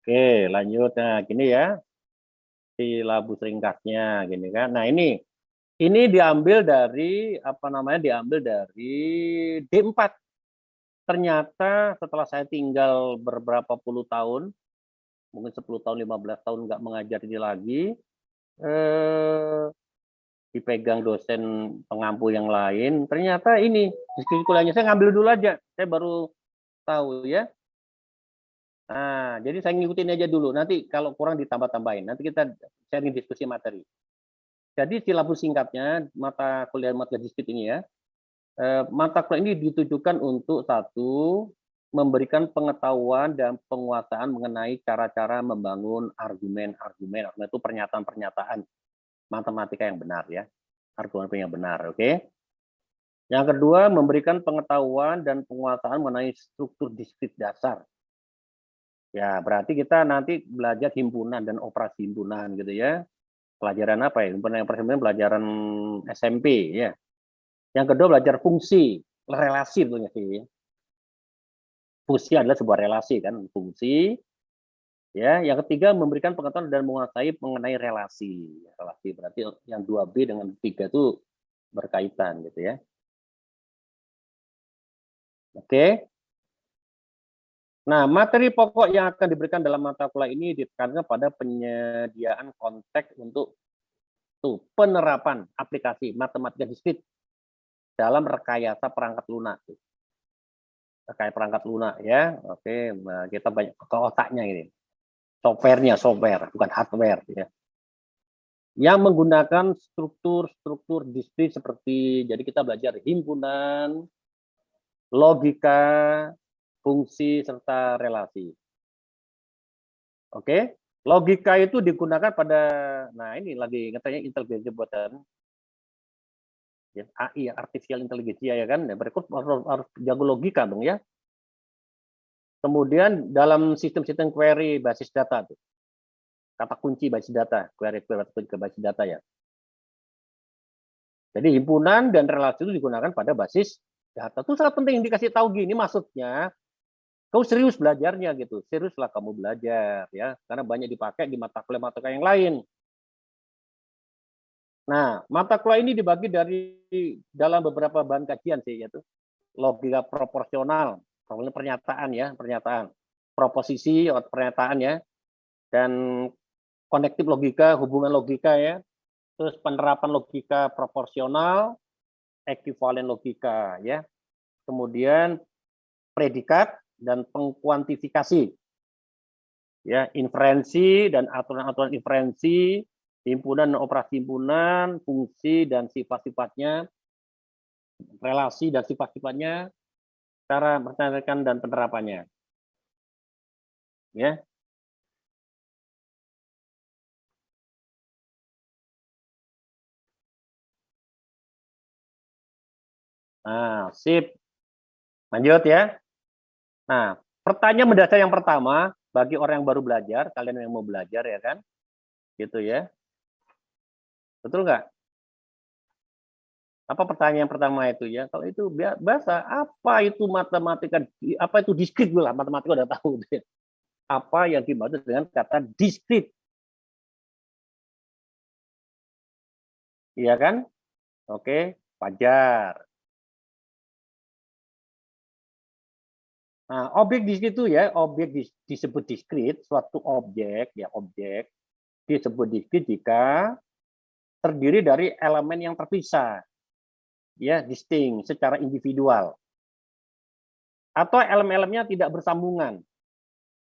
Oke, lanjut. Nah, gini ya, silabus ringkasnya, gini kan. Nah, ini diambil dari apa namanya? Diambil dari D4. Ternyata setelah saya tinggal beberapa puluh tahun, mungkin 10 tahun, 15 tahun nggak mengajar ini lagi, eh, dipegang dosen pengampu yang lain, ternyata ini diskusi kuliahnya saya ngambil dulu aja, saya baru tahu ya. Nah, jadi saya ngikutin aja dulu. Nanti kalau kurang ditambah-tambahin. Nanti kita sharing diskusi materi. Jadi silabus singkatnya mata kuliah diskrit ini ya. Mata kuliah ini ditujukan untuk satu, memberikan pengetahuan dan penguasaan mengenai cara-cara membangun argumen-argumen. Argumen itu pernyataan-pernyataan matematika yang benar ya. Argumen yang benar, oke. Yang kedua, memberikan pengetahuan dan penguasaan mengenai struktur diskrit dasar. Ya, berarti kita nanti belajar himpunan dan operasi himpunan gitu ya. Pelajaran apa ya? Himpunan operasi himpunan pelajaran SMP ya. Yang kedua belajar fungsi, relasi tentunya sih. Fungsi adalah sebuah relasi kan, fungsi. Ya, yang ketiga memberikan pengetahuan dan menguasai mengenai relasi. Relasi berarti yang 2B dengan 3 itu berkaitan gitu ya. Oke. Nah, materi pokok yang akan diberikan dalam mata kuliah ini ditekankan pada penyediaan konteks untuk penerapan aplikasi matematika diskrit dalam rekayasa perangkat lunak. Rekayasa perangkat lunak ya. Oke, nah, kita banyak ke otaknya ini. Software, bukan hardware ya. Yang menggunakan struktur diskrit seperti, jadi kita belajar himpunan, logika, fungsi, serta relasi. Oke, logika itu digunakan pada, nah ini lagi katanya intelijensi buatan ya, AI, artificial intelligence ya kan, berikut harus jago logika dong ya. Kemudian dalam sistem-sistem query basis data tuh, kata kunci basis data, query ke basis data ya. Jadi himpunan dan relasi itu digunakan pada basis data. Itu sangat penting dikasih tahu gini maksudnya. Kau serius belajarnya gitu, seriuslah kamu belajar ya, karena banyak dipakai di mata kuliah yang lain. Nah, mata kuliah ini dibagi dari dalam beberapa bahan kajian sih, yaitu logika proporsional, pernyataan ya, pernyataan, proposisi pernyataan ya, dan konektif logika, hubungan logika ya, terus penerapan logika proporsional, ekuivalen logika ya, kemudian predikat dan pengkuantifikasi ya, inferensi dan aturan-aturan inferensi, himpunan dan operasi himpunan, fungsi dan sifat-sifatnya, relasi dan sifat-sifatnya, cara merencanakan dan penerapannya. Ya. Nah, sip. Lanjut ya. Nah, pertanyaan mendasar yang pertama bagi orang yang baru belajar, kalian yang mau belajar ya kan? Gitu ya. Betul nggak? Apa pertanyaan pertama itu ya? Kalau itu bahasa, apa itu matematika, apa itu diskrit lah, matematika udah tahu. Apa yang dimaksud dengan kata diskrit? Iya kan? Oke, wajar. Nah, objek di situ ya, objek disebut diskrit, suatu objek ya, objek disebut diskrit jika terdiri dari elemen yang terpisah, ya, distinct secara individual, atau elemen-elemennya tidak bersambungan,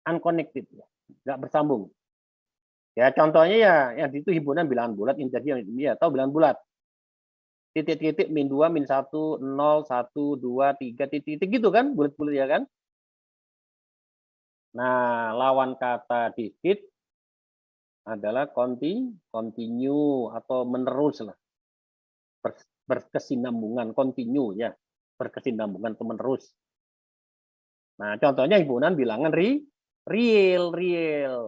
unconnected, ya, nggak bersambung. Ya, contohnya ya, yang itu himpunan bilangan bulat, integer ya, atau bilangan bulat. Titik-titik min 2, min 1, 0, 1, 2, 3, titik-titik gitu kan, bulat-bulat ya kan. Nah, lawan kata diskrit adalah continue atau menerus lah. Berkesinambungan, continue ya. Berkesinambungan atau menerus. Nah, contohnya himpunan bilangan real.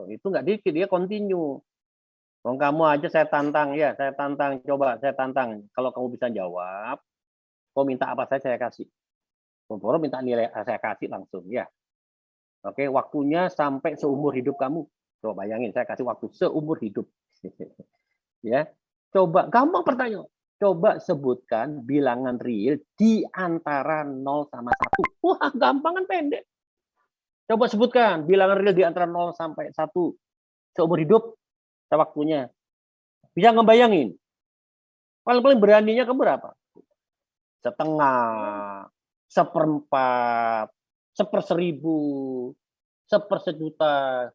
Itu nggak dikit, dia continue. Kalau kamu aja saya tantang, ya saya tantang, coba saya tantang. Kalau kamu bisa jawab, kau minta apa saya kasih. Kalau minta nilai saya kasih langsung ya. Oke, waktunya sampai seumur hidup kamu. Coba bayangin, saya kasih waktu seumur hidup. Ya, coba gampang pertanyaan. Coba sebutkan bilangan real di antara 0 sama 1. Wah, gampang kan, pendek. Coba sebutkan bilangan real di antara 0 sampai 1 seumur hidup, waktunya. Bisa ngebayangin? Paling-paling beraninya kamu berapa? Setengah, seperempat, seperseribu, sepersejuta.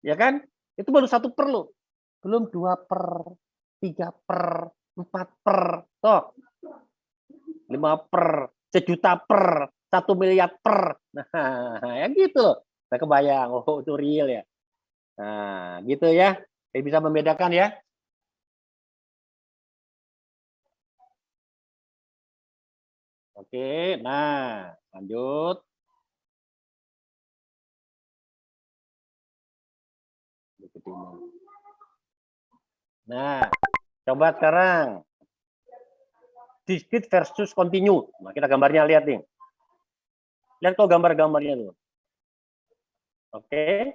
Ya kan? Itu baru 1/4 loh. Belum 2/4, 3/4, 4/4. Toh, 5/4, sejuta/per, 1 miliar/per. Nah, ya gitu loh. Saya kebayang, oh itu real ya. Nah, gitu ya. Jadi bisa membedakan ya. Oke, nah lanjut. Nah, coba sekarang discrete versus continue. Nah, kita gambarnya lihat nih. Lihat kok gambar-gambarnya tuh. Oke.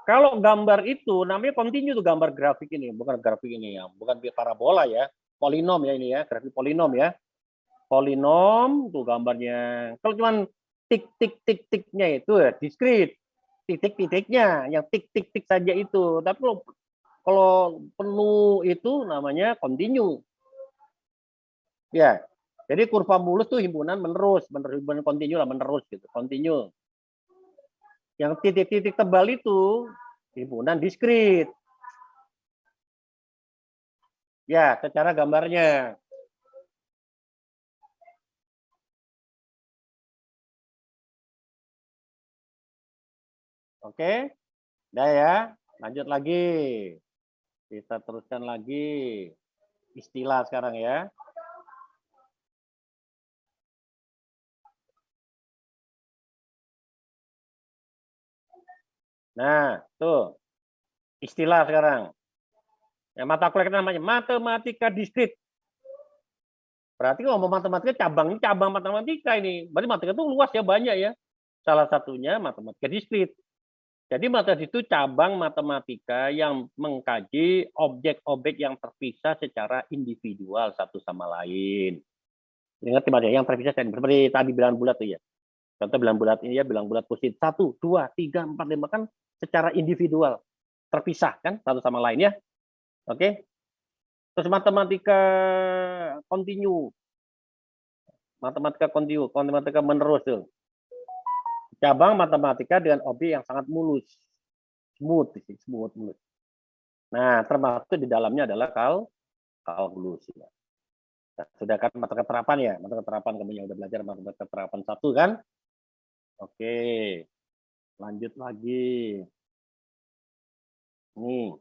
Kalau gambar itu namanya continue tuh, gambar grafik ini, bukan grafik ini ya, bukan parabola ya, polinom ya ini ya, grafik polinom ya. Polinom tuh gambarnya. Kalau cuman tik-tik-tik-tiknya itu ya discrete. Titik-titiknya yang tik-tik-tik saja itu. Tapi kalau penuh itu namanya continue. Ya. Jadi kurva mulus tuh himpunan menerus, himpunan continue lah, menerus gitu, continue. Yang titik-titik tebal itu himpunan diskrit. Ya, secara gambarnya. Oke, udah ya. Lanjut lagi. Kita teruskan lagi. Istilah sekarang ya. Nah, tuh. Istilah sekarang. Ya, mata kuliah kita namanya matematika diskrit. Berarti kalau mau matematika cabang matematika ini. Berarti matematika itu luas ya, banyak ya. Salah satunya matematika diskrit. Jadi matematika itu cabang matematika yang mengkaji objek-objek yang terpisah secara individual satu sama lain. Ingat yang terpisah seperti tadi bilangan bulat tuh ya. Contoh bilangan bulat ini ya, bilangan bulat positif 1, 2, 3, 4, 5 kan secara individual terpisah kan satu sama lain ya. Oke. Terus matematika kontinu. Matematika kontinu, matematika menerus tuh. Cabang matematika dengan objek yang sangat mulus. Smooth, mulus. Nah, termasuk di dalamnya adalah kalkulus. Ya. Nah, sudah kan mata keterapan ya, mata keterapan kamu yang udah belajar mata keterapan 1 kan? Oke, lanjut lagi. Nih,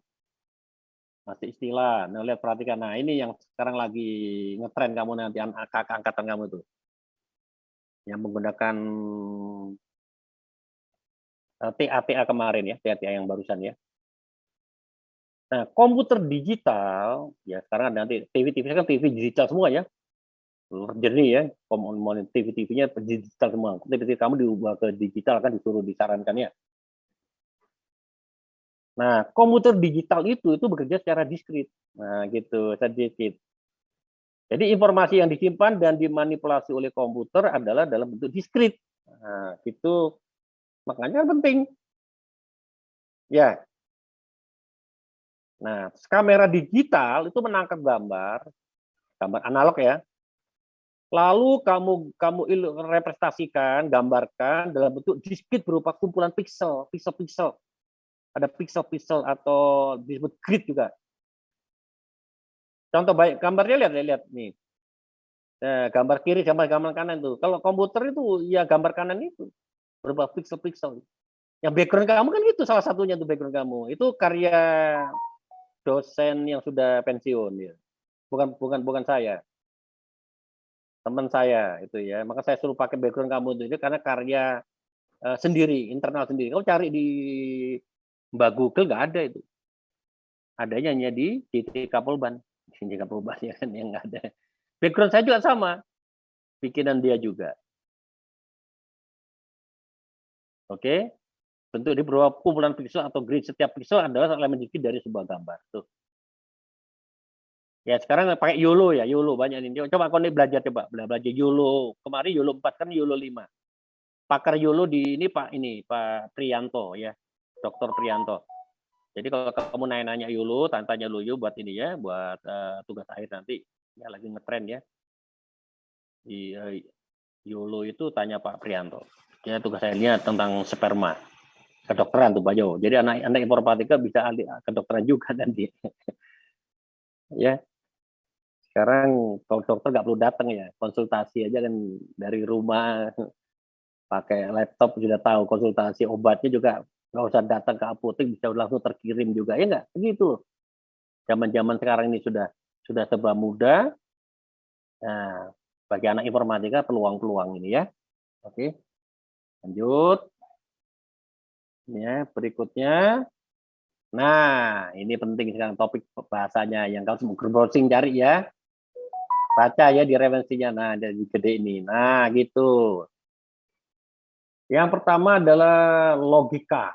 masih istilah. Nah, lihat perhatikan. Nah, ini yang sekarang lagi ngetren kamu nanti angkatan kamu tuh. Yang menggunakan TATA kemarin ya, TATA yang barusan ya. Nah, komputer digital ya sekarang ada nanti TV kan TV digital semua ya. Jernih ya, TV-nya digital semua. TV kamu diubah ke digital kan disuruh disarankan ya. Nah, komputer digital itu bekerja secara diskrit. Nah, gitu, sedikit. Jadi informasi yang disimpan dan dimanipulasi oleh komputer adalah dalam bentuk diskrit. Nah, itu makanya penting. Ya. Nah, kamera digital itu menangkap gambar analog ya. Lalu kamu representasikan, gambarkan dalam bentuk diskrit berupa kumpulan pixel. Ada pixel atau disebut grid juga. Contoh baik gambarnya lihat nih. Nah, gambar kiri, gambar kanan tuh. Kalau komputer itu ya gambar kanan itu berupa pixel. Yang background kamu kan itu salah satunya tuh background kamu. Itu karya dosen yang sudah pensiun ya. Bukan saya. Teman saya itu ya. Maka saya suruh pakai background kamu itu karena karya sendiri, internal sendiri. Kamu cari di Mbak Google nggak ada itu. Adanya hanya di JTK Polban. JTK Polban ya kan yang nggak ada. Background saya juga sama. Bikinan dia juga. Oke, bentuk di berupa kumpulan pixel atau grid. Setiap pixel adalah elemen dikit dari sebuah gambar. Tuh. Ya sekarang pakai YOLO ya, YOLO banyak ini. Coba kau nih belajar belajar YOLO. Kemarin YOLO 4 kan YOLO 5. Pakar YOLO di Pak Priyanto ya, Dr. Priyanto. Jadi kalau kamu nanya-nanya YOLO, tanya YOLO buat ini ya, buat tugas akhir nanti. Ya lagi ngetren ya. Di YOLO itu tanya Pak Priyanto. Ya tugas akhirnya tentang sperma. Kedokteran tuh Pak Jo. Jadi anak informatika bisa ahli kedokteran juga nanti. Ya. Sekarang kalau dokter nggak perlu datang ya, konsultasi aja kan dari rumah, pakai laptop sudah tahu, konsultasi obatnya juga nggak usah datang ke apotek, bisa langsung terkirim juga, ya nggak? Begitu. Zaman-zaman sekarang ini sudah serba mudah. Nah, bagi anak informatika peluang-peluang ini ya. Oke, lanjut. Ya, berikutnya. Nah, ini penting sekarang topik bahasanya yang kamu browsing cari ya. Baca ya di referensinya. Nah, dari gede ini. Nah, gitu. Yang pertama adalah logika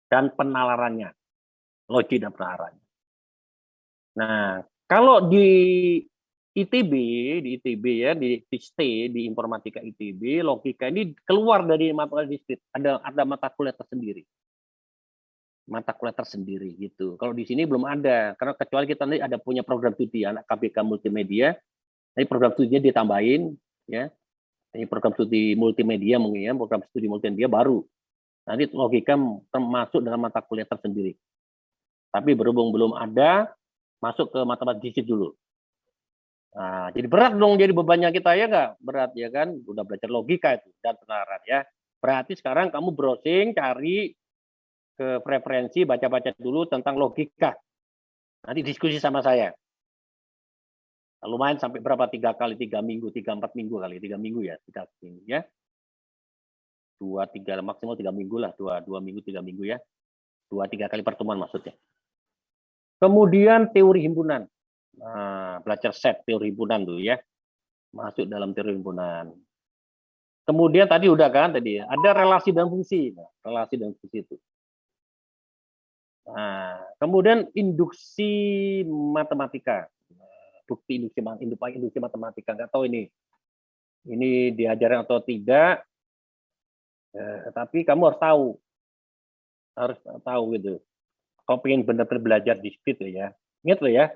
dan penalarannya. Logik dan penalarannya. Nah, kalau di ITB, ya, di ST, di informatika ITB, logika ini keluar dari mata kuliah diskrit. Ada mata kuliah tersendiri. Mata kuliah tersendiri gitu. Kalau di sini belum ada, karena kecuali kita nanti ada punya program studi anak KBK multimedia, nanti program studinya ditambahin, ya. Ini program studi multimedia mungkin ya, program studi multimedia baru. Nanti logika termasuk dalam mata kuliah tersendiri. Tapi berhubung belum ada, masuk ke matematik diskrit dulu. Nah, jadi berat dong jadi bebannya kita ya nggak? Berat ya kan? Udah belajar logika itu dan penalaran ya. Berarti sekarang kamu browsing, cari ke preferensi, baca-baca dulu tentang logika. Nanti diskusi sama saya. Lumayan sampai berapa? 3 minggu, 4 minggu kali, 3 minggu ya, 3 minggu ya. 2-3 maksimal 3 minggu lah, 2 minggu 3 minggu ya. 2-3 kali pertemuan maksudnya. Kemudian teori himpunan. Nah, belajar set teori himpunan tuh ya. Masuk dalam teori himpunan. Kemudian tadi udah kan tadi ada relasi dan fungsi. Nah, relasi dan fungsi itu. Nah, kemudian induksi matematika. Bukti induksi matematika. Nggak tahu ini diajarin atau tidak. Tapi kamu harus tahu gitu. Kalau pengen benar-benar belajar diskrit ya. Ingat loh ya,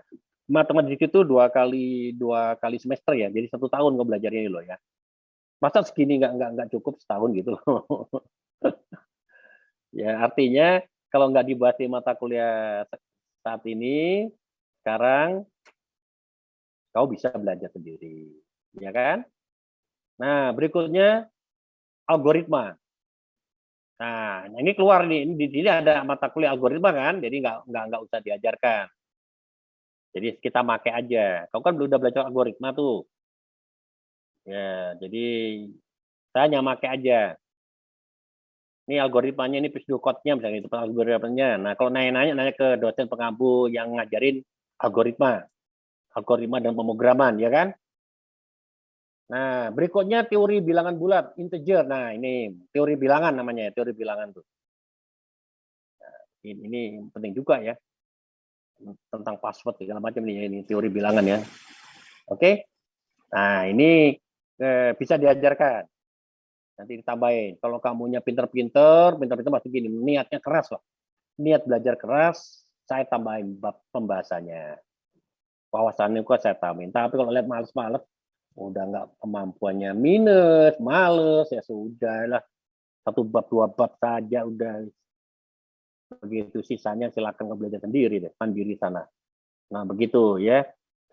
matematika itu dua kali semester ya. Jadi 1 tahun kau belajarnya ini loh ya. Masa segini nggak cukup setahun gitu. Ya artinya kalau nggak dibahas di mata kuliah saat ini, sekarang kau bisa belajar sendiri, ya kan? Nah berikutnya algoritma. Nah ini keluar nih, di sini ada mata kuliah algoritma kan, jadi nggak usah diajarkan. Jadi kita pakai aja. Kau kan udah belajar algoritma tuh. Ya, jadi saya hanya pakai aja. Ini algoritmanya, ini prosedur code-nya misalnya itu algoritmanya. Nah, kalau nanya ke dosen pengampu yang ngajarin algoritma dan pemrograman, ya kan? Nah, berikutnya teori bilangan bulat, integer. Nah, ini teori bilangan namanya, teori bilangan tuh. Nah, ini penting juga ya. Tentang password segala macam ini teori bilangan ya. Oke. Nah, ini bisa diajarkan. Nanti ditambahin. Kalau kamunya pinter-pinter masih gini, niatnya keras lah. Niat belajar keras, saya tambahin bab pembahasannya. Wawasannya kok saya tambahin. Tapi kalau lihat males-males, udah nggak kemampuannya minus, males, ya sudah lah. 1 bab 2 bab saja udah. Begitu sisanya silakan belajar sendiri deh, mandiri sana. Nah begitu ya.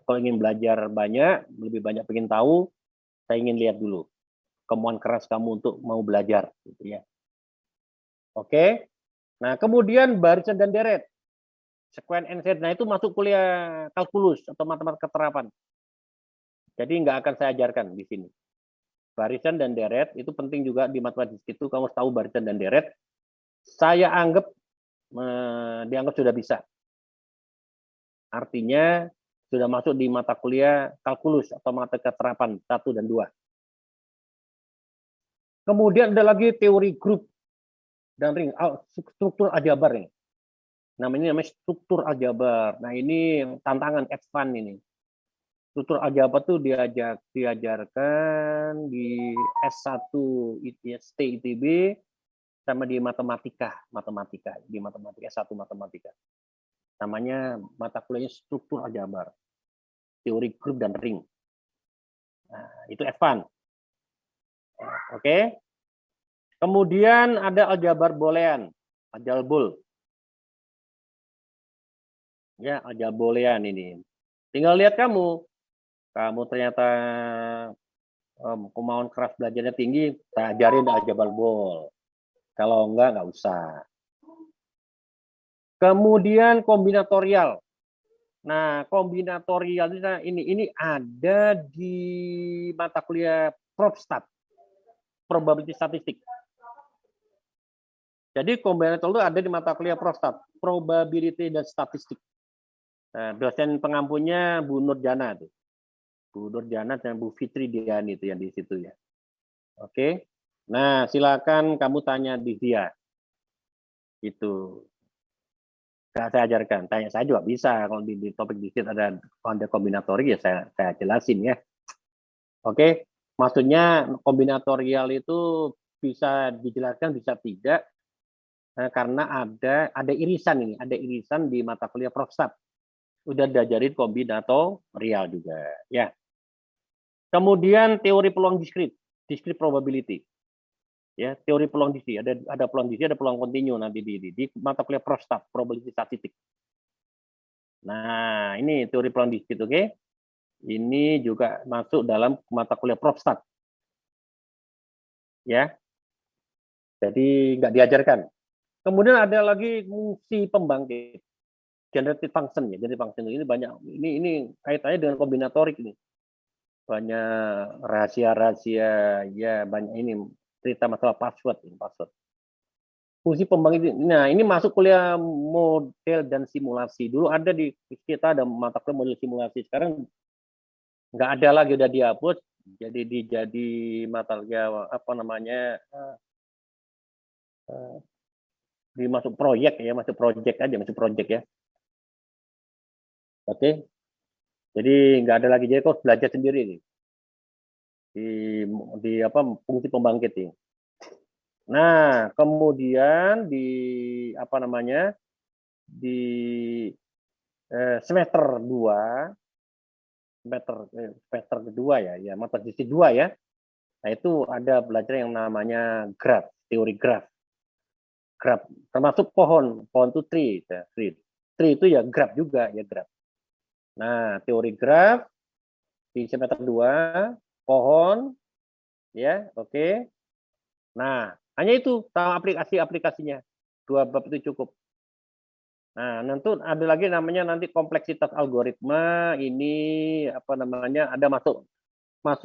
Kalau ingin belajar banyak, lebih banyak pengen tahu, saya ingin lihat dulu kemauan keras kamu untuk mau belajar, gitu ya. Oke. Nah kemudian barisan dan deret, sequence and set. Nah itu masuk kuliah kalkulus atau matematika terapan. Jadi nggak akan saya ajarkan di sini. Barisan dan deret itu penting juga di matematika itu. Kamu tahu barisan dan deret. Saya dianggap sudah bisa. Artinya sudah masuk di mata kuliah kalkulus atau matematika terapan 1 dan 2. Kemudian ada lagi teori grup dan ring, struktur aljabar nih. Namanya struktur aljabar. Nah, ini tantangan advance ini. Struktur aljabar tuh diajarkan di S1 ITST ITB sama di matematika S1 matematika. Namanya mata kuliahnya struktur aljabar. Teori grup dan ring. Nah, itu advance. Oke. Kemudian ada aljabar boolean, aljalbul. Ya, aljabar boolean ini. Tinggal lihat kamu ternyata kemauan keras belajarnya tinggi, saya ajarin aljabar bool. Kalau enggak usah. Kemudian kombinatorial. Nah, kombinatorial ini ada di mata kuliah ProfStat, probability statistik. Jadi kombinatorial itu ada di mata kuliah ProfStat, probability dan statistik. Nah, dosen pengampunya Bu Nurjana tuh. Bu Nurjana dan Bu Fitri Diani itu yang di situ ya. Oke. Nah, silakan kamu tanya di dia. Itu. Saya ajarkan. Tanya saya juga bisa. Kalau di topik di situ ada kombinatori ya saya jelasin ya. Oke. Maksudnya kombinatorial itu bisa dijelaskan, bisa tidak. Karena ada irisan ini. Ada irisan di mata kuliah ProfStat. Udah diajarin kombinatorial juga. Ya. Kemudian teori peluang diskrit probability. Ya, teori peluang diskrit, ada peluang diskrit, ada peluang kontinu nanti di mata kuliah ProfStat, probability statistik. Nah, ini teori peluang diskrit, oke? Ini juga masuk dalam mata kuliah ProfStat. Ya. Jadi nggak diajarkan. Kemudian ada lagi fungsi pembangkit. Generative function ya, generative function ini banyak. Ini kaitannya dengan kombinatorik ini. Banyak rahasia-rahasia ya, banyak ini cerita masalah password. Fungsi pembangkit. Nah, ini masuk kuliah model dan simulasi. Dulu ada di kita ada mata kuliah model simulasi. Sekarang nggak ada lagi, udah dihapus. Jadi mata kuliah apa namanya? Masuk proyek ya, masuk proyek ya. Oke. Jadi nggak ada lagi, jadi kau belajar sendiri nih. Di apa fungsi pembangkit ini. Nah, kemudian di apa namanya? Di semester 2 semester kedua ya mata disiplin 2 ya. Nah, itu ada belajar yang namanya graf, teori graf. Graf termasuk pohon itu tree, tree itu ya graf juga ya, graf. Nah, teori graf di semester 2, pohon ya, oke. Nah, hanya itu sama aplikasinya. 2 bab itu cukup. Nah, nanti ada lagi namanya nanti kompleksitas algoritma, ini apa namanya, ada masuk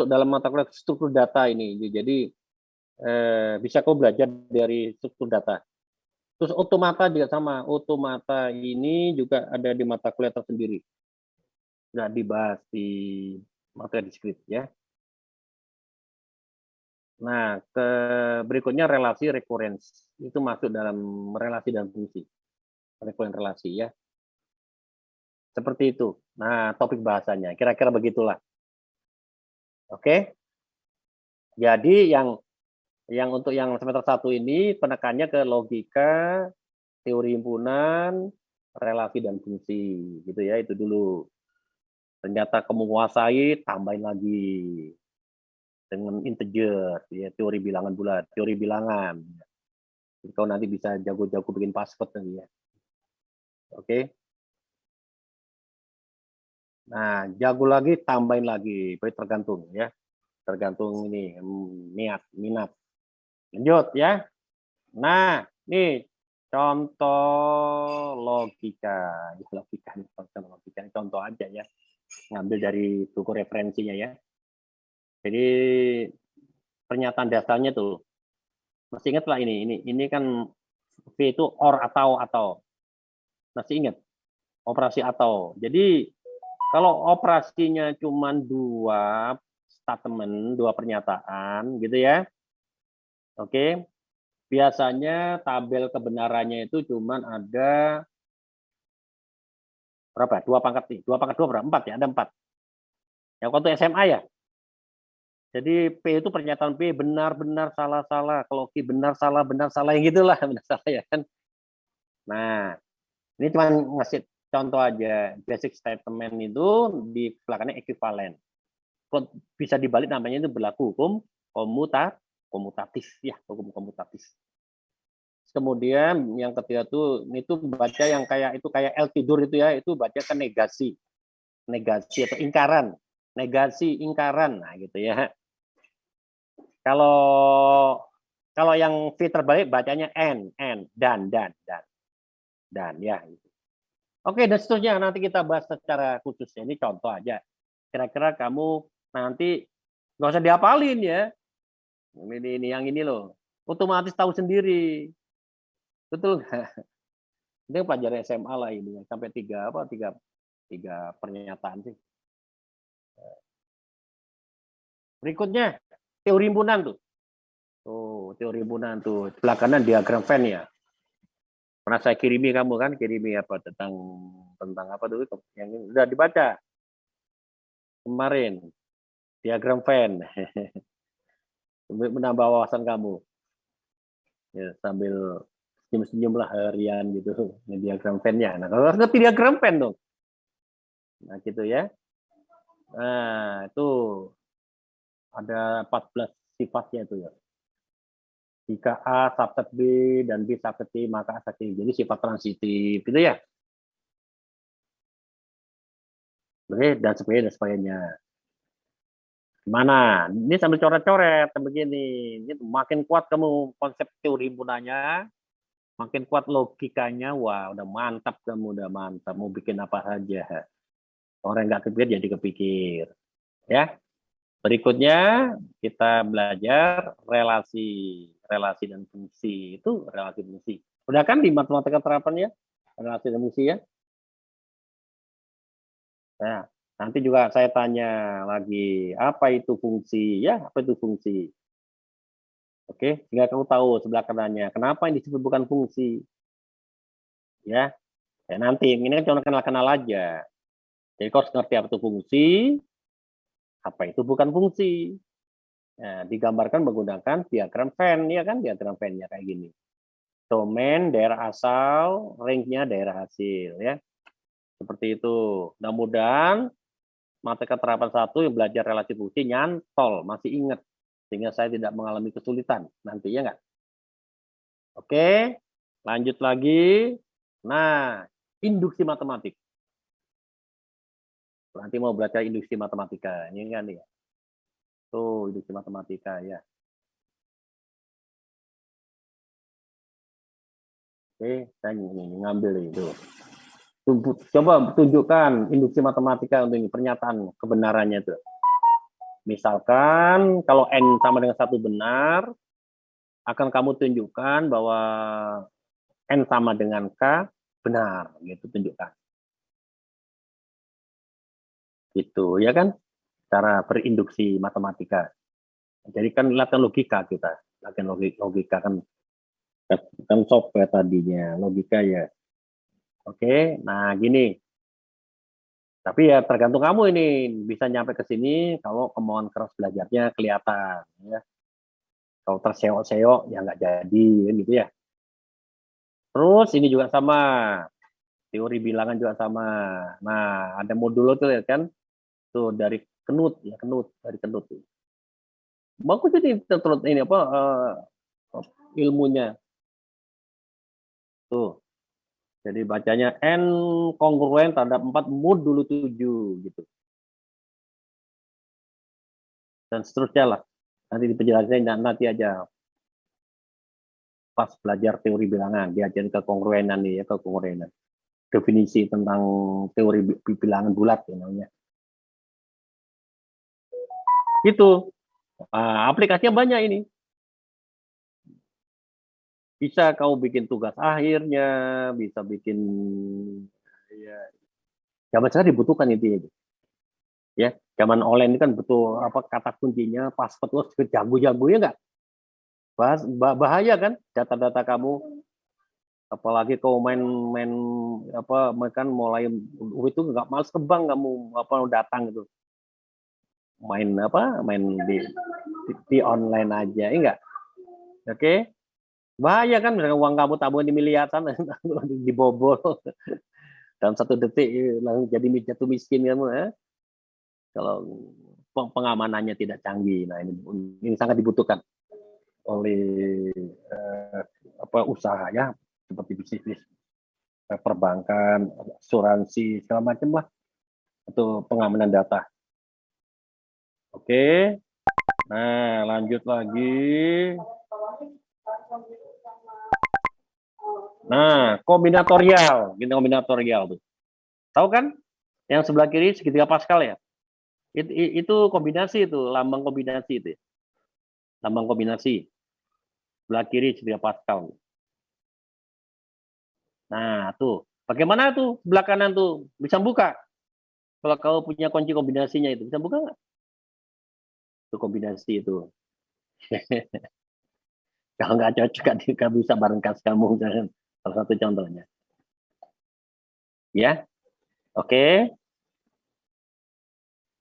dalam mata kuliah struktur data ini. Jadi bisa kau belajar dari struktur data. Terus otomata juga sama. Otomata ini juga ada di mata kuliah tersendiri. Sudah dibahas di materi diskrit ya. Nah, berikutnya relasi rekurens. Itu masuk dalam relasi dan fungsi. Rekuren relasi ya. Seperti itu. Nah, topik bahasanya kira-kira begitulah. Oke. Jadi yang untuk yang semester 1 ini penekannya ke logika, teori himpunan, relasi dan fungsi gitu ya, itu dulu. Ternyata kamu menguasai, tambahin lagi dengan integer ya, teori bilangan bulat, teori bilangan. Jadi kau nanti bisa jago-jago bikin password nanti ya. Oke. Nah, jago lagi, tambahin lagi, tergantung ya. Tergantung ini minat. Lanjut ya. Nah, nih contoh logika. Logika ini contoh aja ya. Ngambil dari buku referensinya ya. Jadi pernyataan dasarnya tuh masih ingat lah ini kan V itu or atau. Masih ingat? Operasi atau. Jadi kalau operasinya cuma 2 statement, 2 pernyataan gitu ya. Oke. Biasanya tabel kebenarannya itu cuman ada berapa? 2 pangkat nih. 2 pangkat 2 berapa? 4 ya, ada 4. Yang waktu SMA ya. Jadi P itu pernyataan P benar-benar salah-salah. Kalau Q benar salah yang gitulah, benar salah ya kan. Nah, ini cuma ngasih contoh aja. Basic statement itu di belakangnya ekuivalen. Bisa dibalik namanya itu berlaku hukum komutatif ya, hukum komutatif. Kemudian yang ketiga tuh itu baca yang kayak itu kayak L tidur itu ya, itu baca kan negasi atau ingkaran, negasi ingkaran, nah gitu ya. Kalau yang V terbalik bacanya N dan ya. Oke, dan seterusnya nanti kita bahas secara khusus. Ini contoh aja. Kira-kira kamu nanti nggak usah dihafalin ya. Ini yang ini loh. Otomatis tahu sendiri. Betul nggak? Ini pelajaran SMA lah ini. Sampai tiga pernyataan sih. Berikutnya, teori himpunan tuh. Tuh, teori himpunan tuh. Sebelah kanan diagram Venn ya. Pernah saya kirimi kamu kan, kirimi apa tentang apa dulu yang udah dibaca kemarin, diagram Venn. Menambah wawasan kamu. Ya, sambil senyum-senyum lah harian gitu, diagram Venn-nya. Nah, kalau harus ngerti diagram Venn dong. Nah, gitu ya. Nah, itu ada 14 sifatnya itu ya. Jika A subset B dan B subset C, maka A subset C. Jadi sifat transitif, gitu ya. Oke, dan sebagainya. Gimana? Ini sambil coret-coret begini. Ini makin kuat kamu konsep teori himpunannya, makin kuat logikanya. Wah, udah mantap kamu, udah mantap. Mau bikin apa saja. Orang nggak kepikir jadi kepikir. Ya. Berikutnya kita belajar relasi dan fungsi. Itu relasi fungsi. Udah kan di matematika terapan ya? Relasi dan fungsi ya? Nah, nanti juga saya tanya lagi, apa itu fungsi? Ya, apa itu fungsi? Oke, sehingga kamu tahu sebelah kanannya. Kenapa yang disebut bukan fungsi? Ya, nanti ini kan cuma kenal-kenal aja. Jadi kau harus ngerti apa itu fungsi, apa itu bukan fungsi. Nah, digambarkan menggunakan diagram Venn, ya kan? Diagram Venn-nya kayak gini. Domain, daerah asal, range-nya daerah hasil, ya. Seperti itu. Mudah-mudahan matematika terapan 1 yang belajar relasi fungsi nyantol, masih ingat. Sehingga saya tidak mengalami kesulitan. Nanti ya nggak? Oke, lanjut lagi. Nah, induksi matematik. Nanti mau belajar induksi matematika. Ini kan ya. Tuh, induksi matematika ya. Oke, saya ngambil itu. Coba tunjukkan induksi matematika untuk ini, pernyataan kebenarannya itu. Misalkan kalau N sama dengan 1 benar, akan kamu tunjukkan bahwa N sama dengan K benar, gitu tunjukkan. Gitu, ya kan? Cara berinduksi matematika. Jadi kan latihan logika kita, latihan logika kan software tadinya, logika ya. Oke, nah gini. Tapi ya tergantung kamu ini bisa nyampe ke sini kalau kemauan keras belajarnya kelihatan. Ya. Kalau terseok-seok ya nggak jadi, gitu ya. Terus ini juga sama, teori bilangan juga sama. Nah, ada modul tuh ya kan, tuh dari Knut ya dari Knut. Bagus ini terus ini apa ilmunya tuh. Jadi bacanya N kongruen terhadap 4 modul 7 gitu. Dan seterusnya lah. Nanti di penjelasannya nanti aja pas belajar teori bilangan diajarin kekongruenan nih ya, kekongruenan. Definisi tentang teori bilangan bulat ya namanya. Gitu. Aplikasinya banyak ini. Bisa kau bikin tugas akhirnya, bisa bikin ya, zaman sekarang dibutuhkan itu. Ya, zaman online ini kan betul apa kata kuncinya password lo jago-jago ya enggak? Bahaya kan data-data kamu, apalagi kau main apa kan mulai itu nggak males kebang kamu apa datang itu main di online aja, enggak? Oke, bahaya kan misalnya uang kamu tabungan di miliaran dibobol dalam 1 detik langsung jadi jatuh miskin kamu ya. Kalau pengamanannya tidak canggih, nah ini sangat dibutuhkan oleh usaha ya, seperti bisnis perbankan, asuransi segala macam lah, atau pengamanan data. Oke, nah lanjut lagi. Nah, kombinatorial, gini kombinatorial tuh. Tahu kan? Yang sebelah kiri segitiga Pascal ya. Itu kombinasi itu, lambang kombinasi itu. Lambang kombinasi. Sebelah kiri segitiga Pascal. Nah, tuh. Bagaimana tuh sebelah kanan tuh? Bisa buka? Kalau kau punya kunci kombinasinya itu, bisa buka nggak? Itu kombinasi itu. Kalau nggak cocok, nggak bisa bareng kas kamu. Salah satu contohnya. Ya, oke.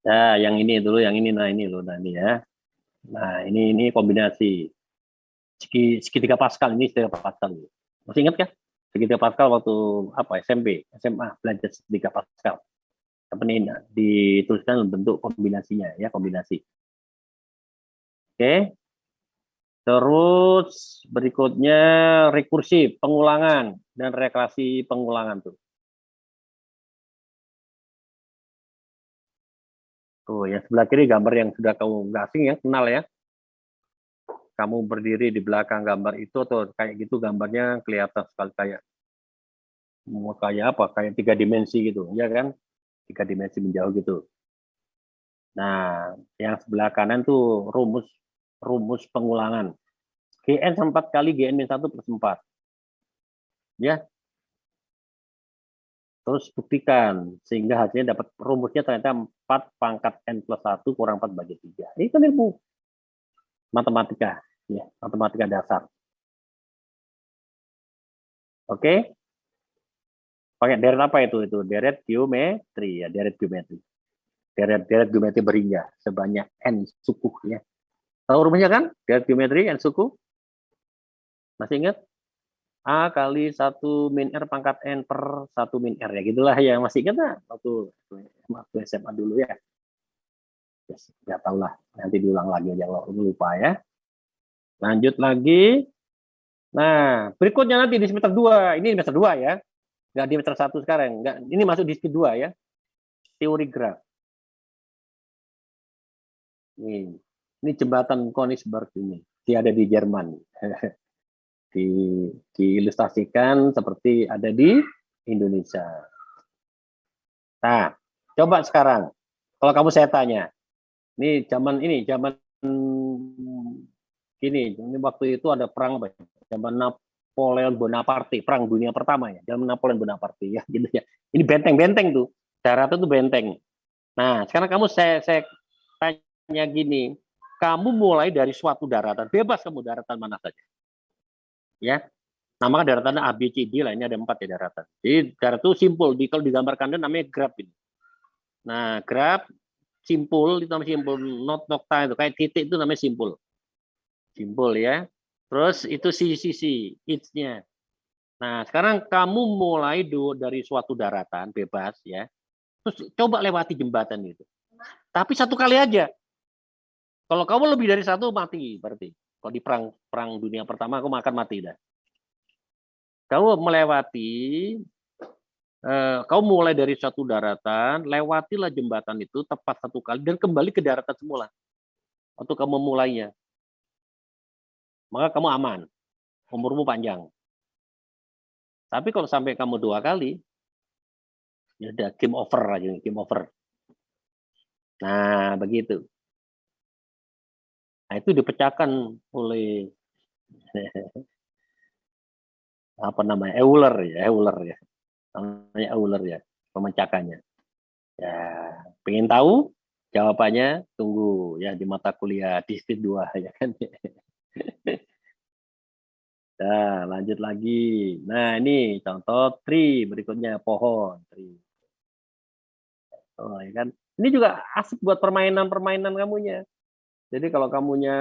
Nah, yang ini dulu, yang ini, nah ini loh, nah ini ya. Nah, ini kombinasi segitiga Pascal, ini segitiga Pascal. Masih ingat kan? Segitiga Pascal waktu apa SMP, SMA belajar segitiga Pascal. Apa ini dituliskan bentuk kombinasinya ya, kombinasi. Oke. Terus berikutnya rekursif, pengulangan dan rekursi pengulangan tuh. Tuh, yang sebelah kiri gambar yang sudah kamu nggak asing ya, kenal ya. Kamu berdiri di belakang gambar itu tuh kayak gitu gambarnya kelihatan sekali kayak apa? Kayak 3 dimensi gitu, ya kan? 3 dimensi menjauh gitu. Nah, yang sebelah kanan tuh rumus pengulangan. GN 4 kali GN-1 plus 4. Ya, terus buktikan sehingga hasilnya dapat rumusnya ternyata 4 pangkat N plus 1 kurang 4 bagi 3. Ini kan ilmu matematika, ya, matematika dasar. Oke? Pakai deret apa itu? Itu deret geometri ya, deret geometri. Deret geometri berhingga sebanyak N suku ya. Tahu rumusnya kan? Deret geometri N suku? Masih ingat? A kali 1 min R pangkat N per 1 min R ya gitulah ya, masih ingat nggak waktu SMA dulu ya. Yes, ya tahu lah, nanti diulang lagi aja kalau lupa ya. Lanjut lagi. Nah, berikutnya nanti di semester 2, ini semester 2 ya. Nggak di semester 1 sekarang, nggak, ini masuk di semester 2 ya. Teori graf. Ini jembatan Königsberg ini. Dia ada di Jerman. di, diilustrasikan seperti ada di Indonesia. Nah, coba sekarang, kalau kamu saya tanya, zaman ini waktu itu ada perang apa? Zaman Napoleon Bonaparte, perang dunia pertama ya, zaman Napoleon Bonaparte ya, gitu ya. Ini benteng-benteng tuh, daratan tuh benteng. Nah, sekarang kamu saya tanya gini, kamu mulai dari suatu daratan, bebas kamu daratan mana saja, ya. Nama daratan A, B, C, D lah, ini ada 4 ya daratan. Jadi daratan itu simpul, kalau digambarkan namanya graf ini. Nah, graf simpul itu namanya simpul, not nokta itu kayak titik itu namanya simpul. Simpul ya. Terus itu sisi its-nya. Nah, sekarang kamu mulai dari suatu daratan bebas ya. Terus coba lewati jembatan itu. Tapi 1 kali aja. Kalau kamu lebih dari 1 mati berarti. Kalau di perang dunia pertama aku akan mati dah. Kamu melewati kau mulai dari suatu daratan, lewatilah jembatan itu tepat 1 kali dan kembali ke daratan semula. Waktu kamu mulainya. Maka kamu aman. Umurmu panjang. Tapi kalau sampai kamu 2 kali, ya udah game over aja, game over. Nah, begitu. Nah, itu dipecahkan oleh apa namanya? Euler ya. Namanya Euler ya, pemecahkannya. Ya, pengen tahu jawabannya? Tunggu ya di mata kuliah di S2 ya kan. Nah, lanjut lagi. Nah, ini contoh tree, berikutnya pohon. Tree. Oh, ya kan? Ini juga asik buat permainan-permainan kamunya. Jadi kalau kamunya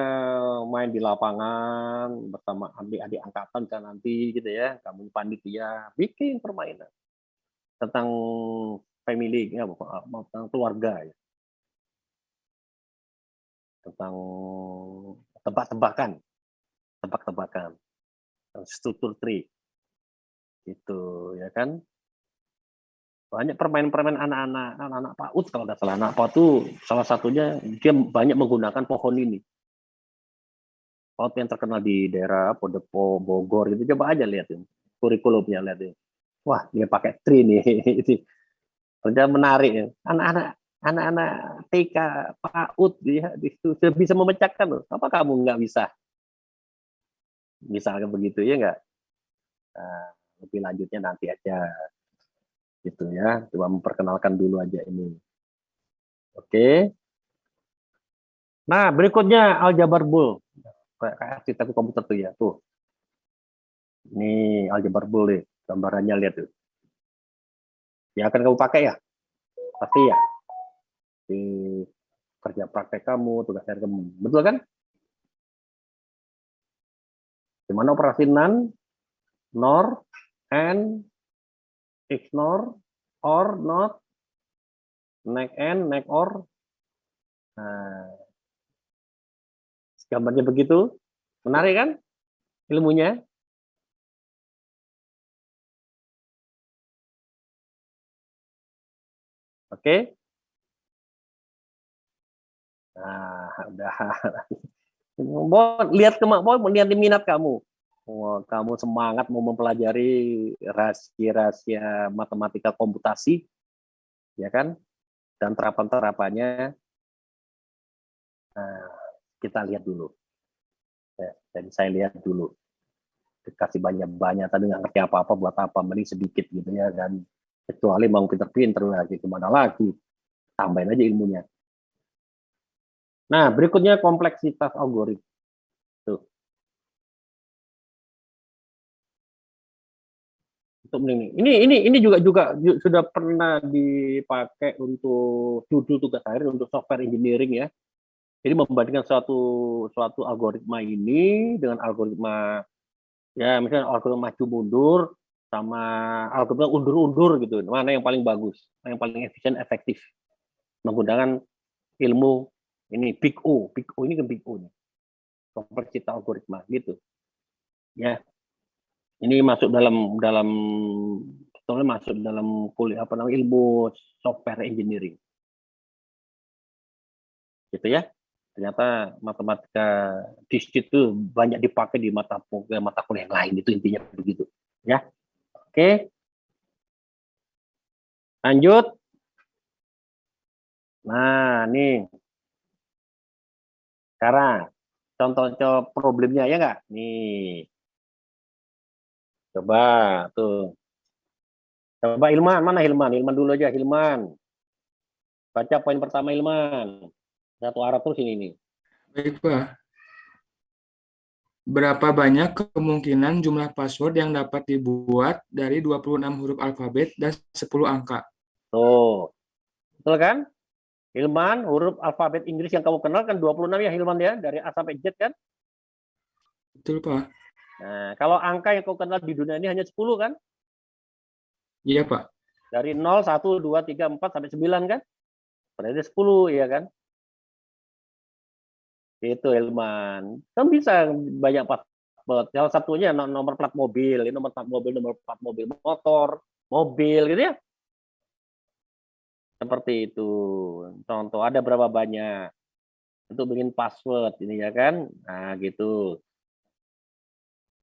main di lapangan bersama adik-adik angkatan kan nanti gitu ya, kamu panitia bikin permainan tentang family ya, tentang keluarga ya, tentang tebak-tebakan, tebak-tebakan, struktur tree gitu ya kan. Banyak permainan-permainan anak-anak PAUD kalau nggak salah. Anak PAUD tuh salah satunya dia banyak menggunakan pohon ini. PAUD yang terkenal di daerah Podepo, Bogor gitu. Coba aja lihat ini. Kurikulumnya lihat ini. Wah, dia pakai tree nih. Udah menarik ya. Anak-anak TK PAUD dia sudah bisa memecahkan loh. Apa kamu nggak bisa? Misalnya begitu ya nggak? Nah, lebih lanjutnya nanti aja gitu ya. Coba memperkenalkan dulu aja ini. Oke. Nah, berikutnya aljabar bull. Kayak arsitek komputer tuh ya. Tuh, ini aljabar bull nih. Gambarannya lihat tuh. Yang akan kamu pakai ya? Pasti ya. Di kerja praktek kamu, tugas akhir kamu. Betul kan? Gimana operasi NAND, NOR, AND, XNOR, OR, NOT, NEC AND, NEC OR. Nah, gambarnya begitu. Menarik kan ilmunya? Oke. Nah, udah. Mau lihat mau lihat minat kamu. Oh, kamu semangat mau mempelajari rahasia-rahasia matematika komputasi, ya kan? Dan terapan-terapannya, nah, kita lihat dulu. Ya, jadi saya lihat dulu. Dikasih banyak-banyak, tapi nggak ngerti apa-apa buat apa, mending sedikit gitu ya kan. Kecuali mau pinter-pinter lagi, kemana lagi. Tambahin aja ilmunya. Nah, berikutnya kompleksitas algoritma. Tuh. Untuk ini juga juga sudah pernah dipakai untuk judul tugas akhir untuk software engineering ya. Jadi membandingkan suatu suatu algoritma ini dengan algoritma ya misalnya algoritma maju mundur sama algoritma undur-undur gitu. Mana yang paling bagus, yang paling efisien, efektif menggunakan ilmu ini Big O ini kan Big O nih. Kompleksitas algoritma gitu. Ya, ini masuk dalam dalam sebetulnya masuk dalam kuliah apa namanya ilmu software engineering gitu ya. Ternyata matematika di situ banyak dipakai di mata kuliah yang lain, itu intinya begitu ya. Oke, lanjut. Nah, nih sekarang contoh problemnya ya nggak nih, coba tuh, coba Hilman, mana Hilman? Hilman dulu aja, Hilman baca poin pertama Hilman, satu arah terus ini nih. Baik, Pak. Berapa banyak kemungkinan jumlah password yang dapat dibuat dari 26 huruf alfabet dan 10 angka? Tuh, betul kan? Hilman, huruf alfabet Inggris yang kamu kenal kan 26 ya Hilman ya, dari A sampai Z kan? Betul, Pak. Nah, kalau angka yang kau kenal di dunia ini hanya 10 kan? Iya, Pak. Dari 0, 1, 2, 3, 4 sampai 9 kan? Berarti 10 ya kan? Itu Hilman. Kan bisa banyak password. Salah satunya nomor plat mobil, ini nomor plat mobil, nomor plat mobil motor, mobil gitu ya. Seperti itu. Contoh ada berapa banyak untuk bikin password ini ya kan? Nah, gitu.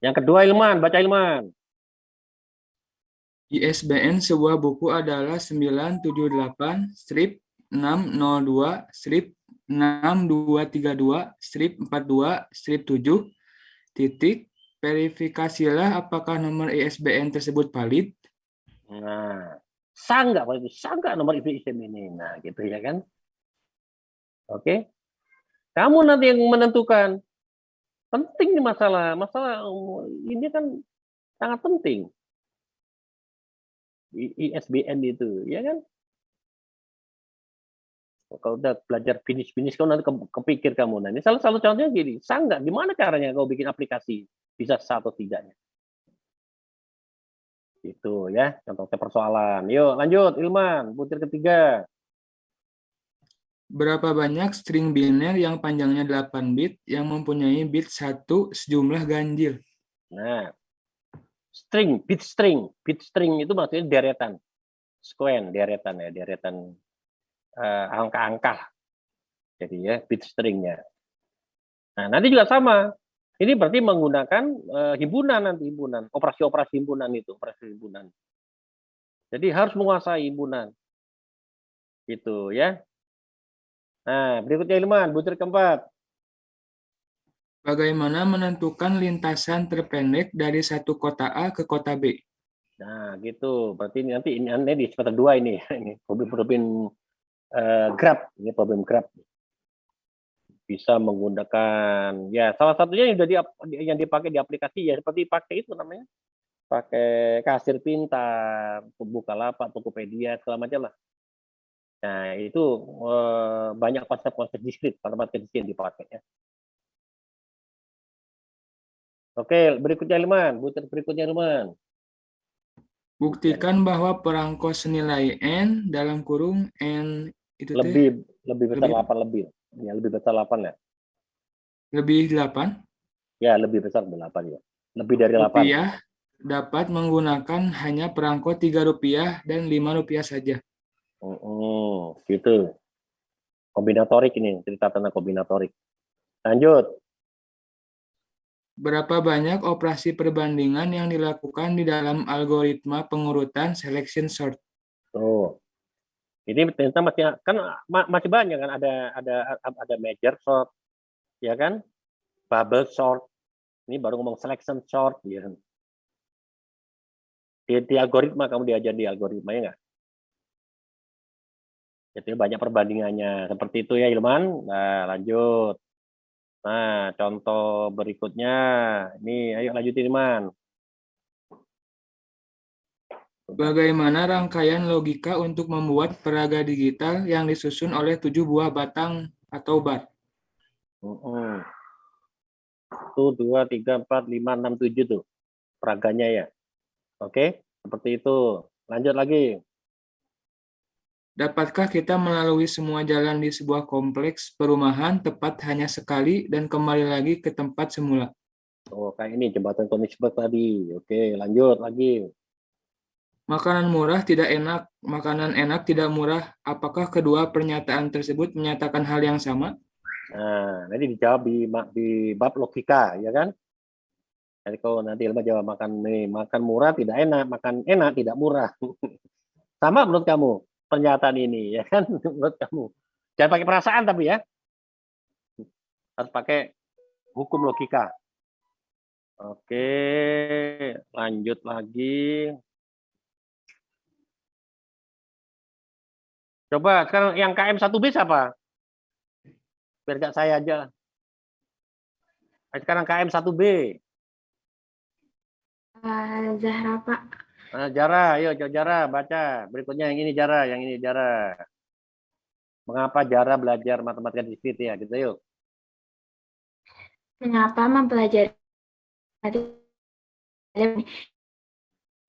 Yang kedua Ilman, baca Ilman. ISBN sebuah buku adalah 978-602-6232-42-7 titik. Verifikasilah apakah nomor ISBN tersebut valid. Nah, sangga kalau itu sangga nomor ISBN ini. Nah, gitu ya kan? Oke. Kamu nanti yang menentukan Penting nih masalah ini kan sangat penting. ISBN itu, ya kan? Kalau udah belajar finish kau nanti kepikir kamu. Nah, ini salah satu contohnya gini, nggak gimana caranya kau bikin aplikasi bisa sah atau tidaknya. Itu ya, contohnya persoalan. Yuk lanjut, Ilman, butir ketiga. Berapa banyak string biner yang panjangnya 8 bit yang mempunyai bit 1 sejumlah ganjil? Nah, bit string itu maksudnya deretan, sequence, deretan ya, deretan angka-angka. Jadi ya, bit stringnya. Nah, nanti juga sama. Ini berarti menggunakan himpunan, operasi-operasi himpunan itu, operasi himpunan. Jadi harus menguasai himpunan. Gitu ya. Nah, berikutnya Ilman, butir keempat. Bagaimana menentukan lintasan terpendek dari satu kota A ke kota B? Nah, gitu. Berarti nanti ini di semester 2 ini. Ini problem grab, ini problem grab. Bisa menggunakan ya salah satunya yang dipakai di aplikasi ya seperti pakai itu namanya. Pakai kasir pintar, Bukalapak, Tokopedia, segala macam lah. Nah, itu banyak konsep-konsep diskrit, konsep diskrit yang dipakai ya. Oke, berikutnya Ilman, butir berikutnya Ilman. Buktikan bahwa perangko senilai N dalam kurung N itu teh Lebih besar 8 lebih. Ya, lebih besar 8 ya. lebih 8 Ya, lebih besar 8 ya. Lebih dari 8. rupiah dapat menggunakan hanya perangko Rp3 dan Rp5 saja. Gitu. Kombinatorik ini, cerita tentang kombinatorik. Lanjut. Berapa banyak operasi perbandingan yang dilakukan di dalam algoritma pengurutan selection sort? Tuh. Ini ternyata masih banyak kan ada major sort, ya kan? Bubble sort. Ini baru ngomong selection sort, ya kan? Di algoritma kamu diajar di algoritma ya nggak? Jadi banyak perbandingannya. Seperti itu ya Ilman. Nah, lanjut. Nah, contoh berikutnya. Ini ayo lanjutin Ilman. Bagaimana rangkaian logika untuk membuat peraga digital yang disusun oleh 7 buah batang atau bar? 1, 2, 3, 4, 5, 6, 7 tuh peraganya ya. Oke, seperti itu. Lanjut lagi. Dapatkah kita melalui semua jalan di sebuah kompleks perumahan tepat hanya sekali dan kembali lagi ke tempat semula? Oh, kayak ini jembatan Königsberg tadi. Oke, lanjut lagi. Makanan murah tidak enak, makanan enak tidak murah. Apakah kedua pernyataan tersebut menyatakan hal yang sama? Nah, nanti dijawab di bab logika, ya kan? Jadi kalau nanti Ilma jawab makan murah tidak enak, makan enak tidak murah. Sama menurut kamu pernyataan ini, ya kan? Menurut kamu. Jangan pakai perasaan tapi ya. Harus pakai hukum logika. Oke, lanjut lagi. Coba sekarang yang KM1B siapa? Biar gak saya aja. Sekarang KM1B. Zahra, Pak. Nah, Jara, ayo Jara baca. Berikutnya yang ini Jara, Mengapa Jara belajar matematika diskrit ya, gitu yuk. Mengapa mempelajari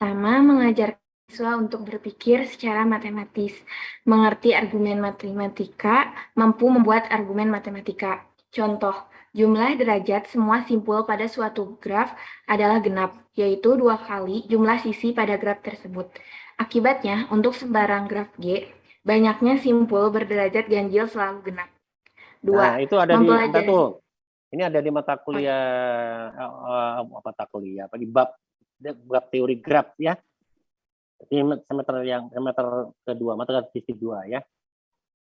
pertama mengajar siswa untuk berpikir secara matematis, mengerti argumen matematika, mampu membuat argumen matematika. Contoh, jumlah derajat semua simpul pada suatu graf adalah genap, yaitu 2 kali jumlah sisi pada graf tersebut. Akibatnya, untuk sembarang graf G, banyaknya simpul berderajat ganjil selalu genap. 2. Nah, itu ada Mempelajari. Ini ada di mata kuliah di bab teori graf ya. Ini semester kedua, mata fisik 2 ya.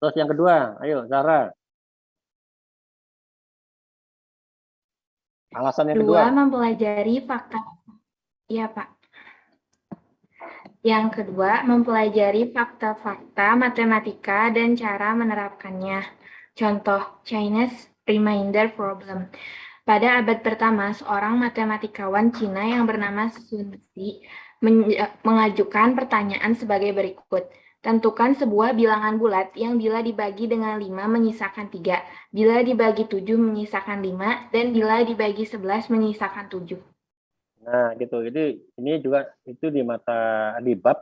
Terus yang kedua, ayo Zara. Alasan yang kedua. Mempelajari fakta. Iya, Pak. Yang kedua, mempelajari fakta-fakta matematika dan cara menerapkannya. Contoh, Chinese Remainder Problem. Pada abad pertama, seorang matematikawan Cina yang bernama Sun Zi mengajukan pertanyaan sebagai berikut. Tentukan sebuah bilangan bulat yang bila dibagi dengan 5 menyisakan 3, bila dibagi 7 menyisakan 5, dan bila dibagi 11 menyisakan 7. Nah, gitu. Jadi ini juga itu di bab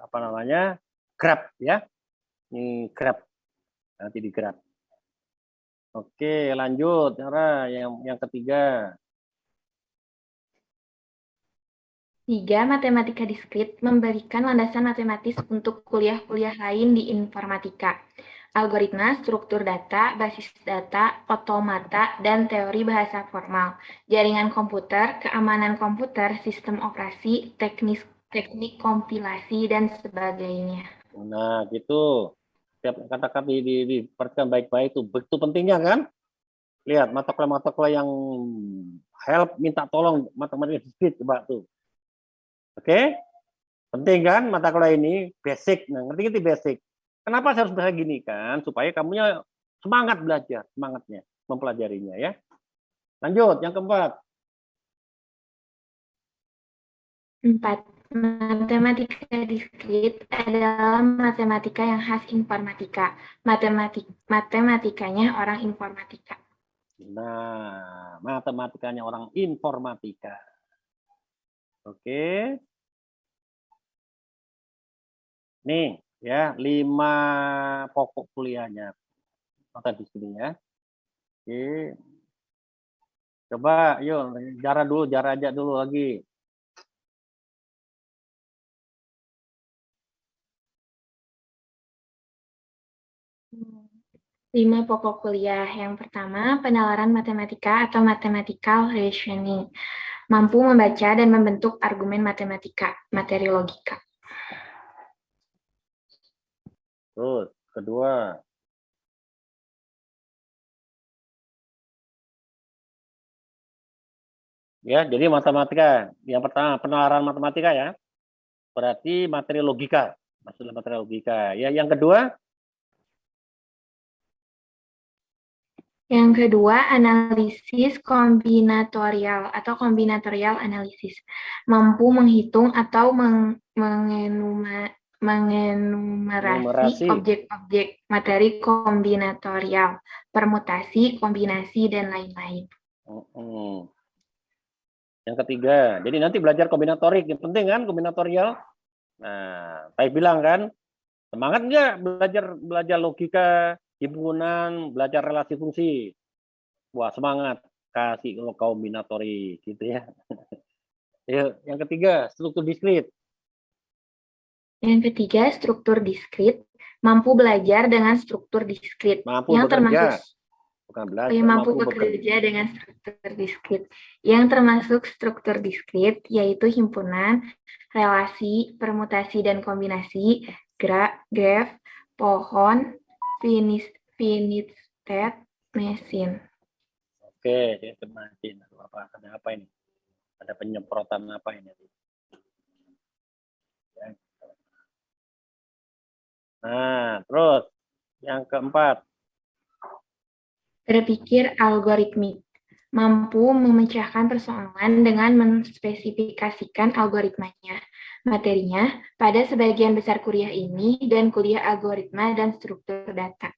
apa namanya? Grab ya. Ini grab. Nanti di grab. Oke, lanjut. Cara yang ketiga. 3. Matematika diskrit memberikan landasan matematis untuk kuliah-kuliah lain di informatika. Algoritma, struktur data, basis data, otomata, dan teori bahasa formal. Jaringan komputer, keamanan komputer, sistem operasi, teknik kompilasi, dan sebagainya. Nah, gitu. Setiap kata-kata diperhatikan baik-baik itu. Begitu pentingnya kan? Lihat mata kuliah yang help minta tolong matematika diskrit coba tuh. Oke? Penting kan mata kuliah ini basic. Nah, ngerti basic. Kenapa saya harus belajar gini kan? Supaya kamunya semangat belajar, semangatnya mempelajarinya ya. Lanjut, yang keempat. 4. Matematika diskrit adalah matematika yang khas informatika. Matematikanya orang informatika. Nah, matematikanya orang informatika. Oke. Nih, ya, 5 pokok kuliahnya. Mata di sini ya. Oke. Coba, yuk, jarah aja dulu lagi. Lima pokok kuliah. Yang pertama, penalaran matematika atau mathematical reasoning. Mampu membaca dan membentuk argumen matematika, materi logika. Terus, kedua. Ya, jadi matematika. Yang pertama, penalaran matematika ya. Berarti materi logika. Maksudnya materi logika. Ya, yang kedua. Yang kedua, analisis kombinatorial atau kombinatorial analisis. Mampu menghitung atau mengenumerasi objek-objek materi kombinatorial, permutasi, kombinasi, dan lain-lain. Yang ketiga, jadi nanti belajar kombinatorik, yang penting kan kombinatorial. Nah, saya bilang kan, semangat nggak belajar logika, himpunan, belajar relasi fungsi. Wah, semangat, kasih kombinatorik gitu ya. Yang ketiga, struktur diskrit. Yang ketiga, struktur diskrit. Mampu belajar dengan struktur diskrit. Mampu yang bekerja. termasuk Bukan belajar, mampu bekerja dengan struktur diskrit. Yang termasuk struktur diskrit yaitu himpunan, relasi, permutasi dan kombinasi, graf, pohon, finite state, mesin. Oke, mesin. Ada apa ini? Ada penyemprotan apa ini? Nah, terus yang keempat. Berpikir algoritmik. Mampu memecahkan persoalan dengan menspesifikasikan algoritmanya, materinya, pada sebagian besar kuliah ini, dan kuliah algoritma dan struktur data.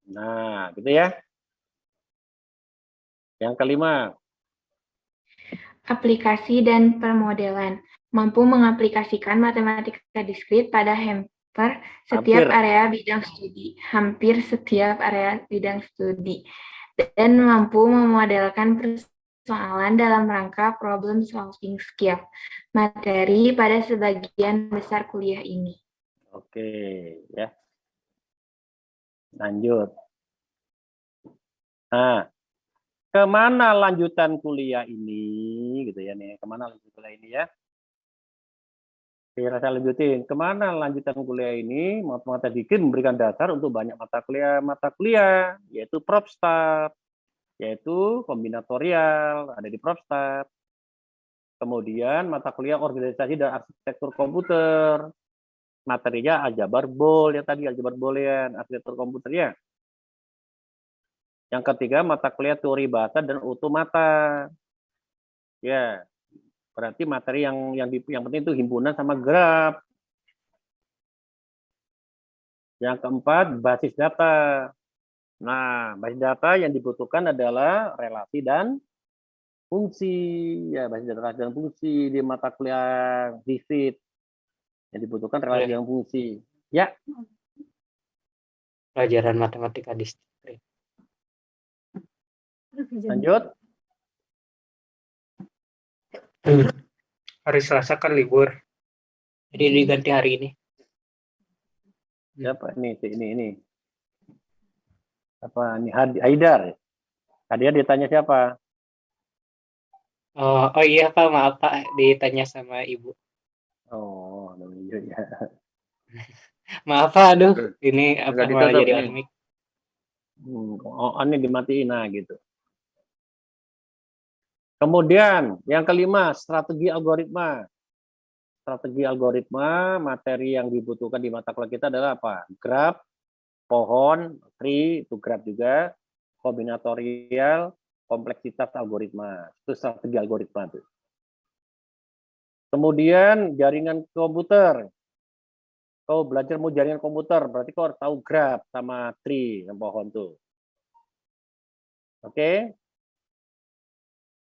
Nah, gitu ya. Yang kelima. Aplikasi dan permodelan. Mampu mengaplikasikan matematika diskrit pada hampir setiap area bidang studi. Dan mampu memodelkan persoalan dalam rangka problem solving skill, materi pada sebagian besar kuliah ini. Oke, ya. Lanjut. Nah, kemana lanjutan kuliah ini, gitu ya nih? Kemana lanjutan kuliah ini ya? Oke, saya lanjutin. Kemana lanjutan kuliah ini? Matematika diskrit memberikan dasar untuk banyak mata kuliah, yaitu PropStat, yaitu kombinatorial, ada di PropStat. Kemudian mata kuliah organisasi dan arsitektur komputer. Materinya aljabar bol ya tadi, aljabar boolean, arsitektur komputer ya. Yang ketiga, mata kuliah teori bahasa dan otomata. Ya, berarti materi yang penting itu himpunan sama graf. Yang keempat, basis data. Nah, basis data yang dibutuhkan adalah relasi dan fungsi. Ya, basis data dan fungsi di mata kuliah FISIP. Yang dibutuhkan relasi dan fungsi. Ya, Pelajaran matematika diskrit. lanjut. Hari Selasa kan libur. Jadi diganti hari ini. Siapa ini? Apa ini Haidar? Tadi ditanya siapa? Oh iya Pak, maaf Pak, ditanya sama Ibu. Oh, iya. Maaf Pak, aduh, ini apa Enggak malah ditutup jadi nih. on mic. Oh, ini dimatiin nah gitu. Kemudian yang kelima, strategi algoritma. Strategi algoritma, materi yang dibutuhkan di mata kuliah kita adalah apa? Graf, pohon, tree, itu graf juga, kombinatorial, kompleksitas algoritma. Itu strategi algoritma tuh. Kemudian jaringan komputer. Kau belajar mau jaringan komputer, berarti kau harus tahu graf sama tree, yang pohon tuh. Oke.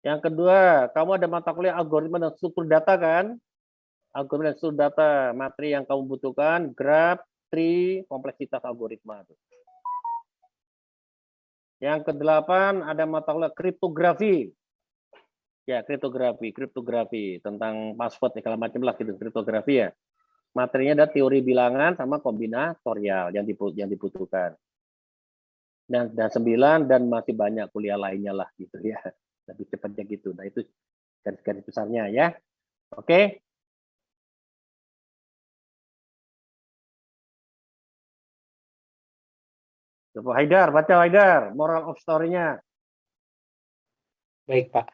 Yang kedua, kamu ada mata kuliah algoritma dan struktur data kan? Algoritma dan struktur data, materi yang kamu butuhkan, graf, tree, kompleksitas algoritma. Yang kedelapan, ada mata kuliah kriptografi. Ya, kriptografi tentang password segala macam lah gitu, kriptografi ya. Materinya ada teori bilangan sama kombinatorial yang dibutuhkan. Dan 9 dan masih banyak kuliah lainnya lah gitu ya. Lebih cepatnya gitu. Nah, itu garis-garis besarnya ya. Oke. Coba Haidar, baca Haidar, moral of story-nya. Baik Pak.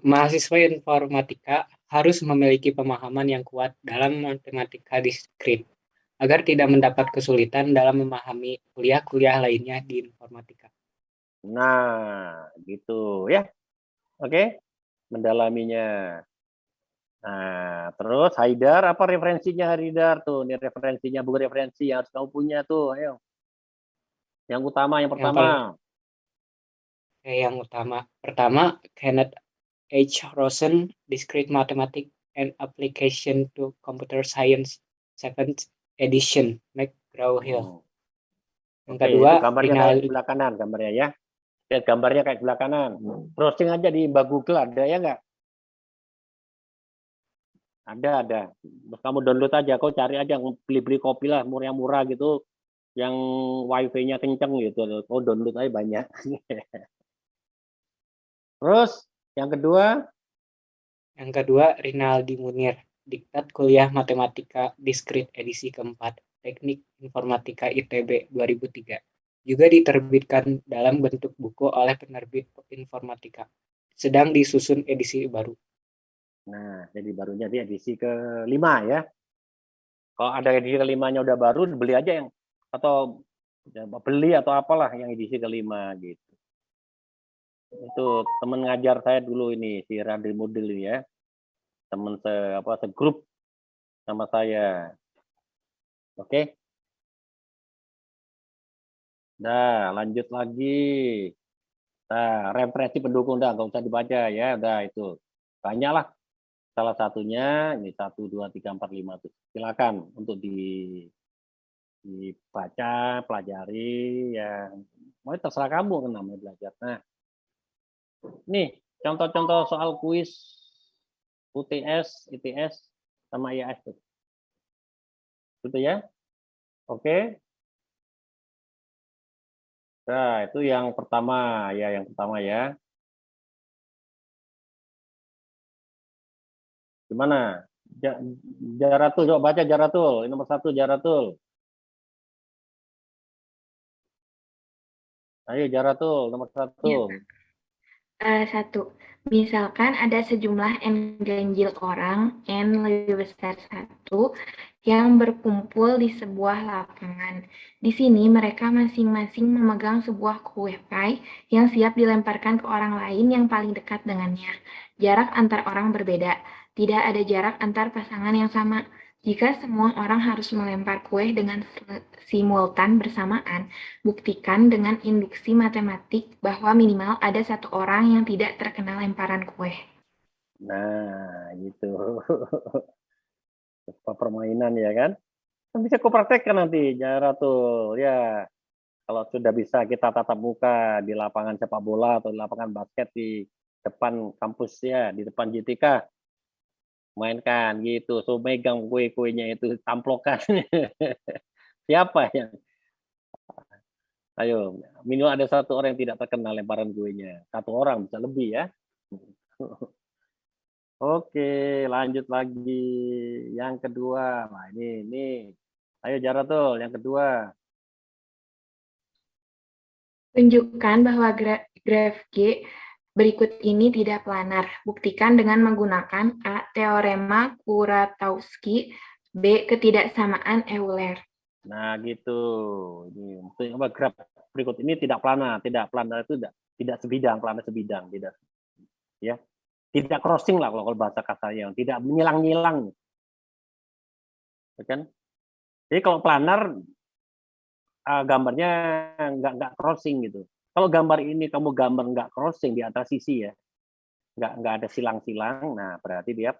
Mahasiswa informatika harus memiliki pemahaman yang kuat dalam matematika diskrit agar tidak mendapat kesulitan dalam memahami kuliah-kuliah lainnya di informatika. Nah, gitu ya. Oke, mendalaminya. Nah, terus Haidar, apa referensinya Haidar tuh? Ini referensinya, buku referensi yang harus kamu punya tuh. Ayo. Yang utama, yang pertama. Yang pertama, Kenneth H. Rosen, Discrete Mathematics and Application to Computer Science, 7th edition, McGraw-Hill. Yang Oke, kedua, itu gambarnya kayak sebelah kanan, gambarnya ya. Lihat gambarnya kayak sebelah kanan. Browsing aja di Mbak Google, ada ya nggak? Ada. Terus kamu download aja, kau cari aja, beli kopi lah, murah gitu, yang wifi-nya kenceng gitu. Kau download aja banyak. Terus, yang kedua, Rinaldi Munir, Diktat Kuliah Matematika Diskrit edisi keempat, Teknik Informatika ITB 2003. Juga diterbitkan dalam bentuk buku oleh penerbit informatika. Sedang disusun edisi baru. nah, jadi barunya dia edisi ke-5 ya. Kalau ada edisi ke-5-nya udah baru, beli aja yang, atau beli atau apalah yang edisi ke-5 gitu. Itu teman ngajar saya dulu ini, si Radil Model ini ya. Teman segrup sama saya. Oke. Nah, lanjut lagi. Nah, referensi pendukung dah, nggak usah dibaca ya. Udah itu. Banyak lah. Salah satunya ini 1, 2, 3, 4, 5 tuh. Silakan untuk dibaca, pelajari ya. Mau terserah kamu kan namanya belajar. Nah, nih contoh-contoh soal kuis UTS, ITS sama IAS tuh. Gitu ya. Oke. Nah, itu yang pertama ya. Gimana? Jaratul, coba baca Jaratul. Ini nomor 1 Jaratul. Ayo Jaratul nomor 1. Ya, Satu, misalkan ada sejumlah N ganjil orang, N lebih besar satu, yang berkumpul di sebuah lapangan. Di sini mereka masing-masing memegang sebuah kue pie yang siap dilemparkan ke orang lain yang paling dekat dengannya. Jarak antar orang berbeda, tidak ada jarak antar pasangan yang sama. Jika semua orang harus melempar kue dengan simultan bersamaan, buktikan dengan induksi matematik bahwa minimal ada satu orang yang tidak terkena lemparan kue. Nah, gitu. Permainan ya kan? Kan bisa kau praktekkan nanti, Jaratul. Ya, kalau sudah bisa kita tatap muka di lapangan sepak bola atau di lapangan basket di depan kampus ya, di depan JTK, mainkan gitu. So megang kue-kuenya itu tamplokan. Siapa yang? Ayo, minimal ada satu orang yang tidak terkena lemparan kuenya. Satu orang bisa lebih ya. Oke, lanjut lagi. Yang kedua, nah ini. Ayo Jaratul, yang kedua. Tunjukkan bahwa graf G berikut ini tidak planar. Buktikan dengan menggunakan A. Teorema Kuratowski, B. Ketidaksamaan Euler. Nah, gitu. Ini apa graf berikut ini tidak planar. Tidak planar itu tidak sebidang, planar sebidang, tidak ya. Tidak crossing lah kalau bahasa kasarnya, tidak menyilang-nyilang. Ya kan? Jadi kalau planar gambarnya nggak crossing gitu. Kalau gambar ini kamu gambar nggak crossing di atas sisi ya, nggak ada silang-silang, nah berarti dia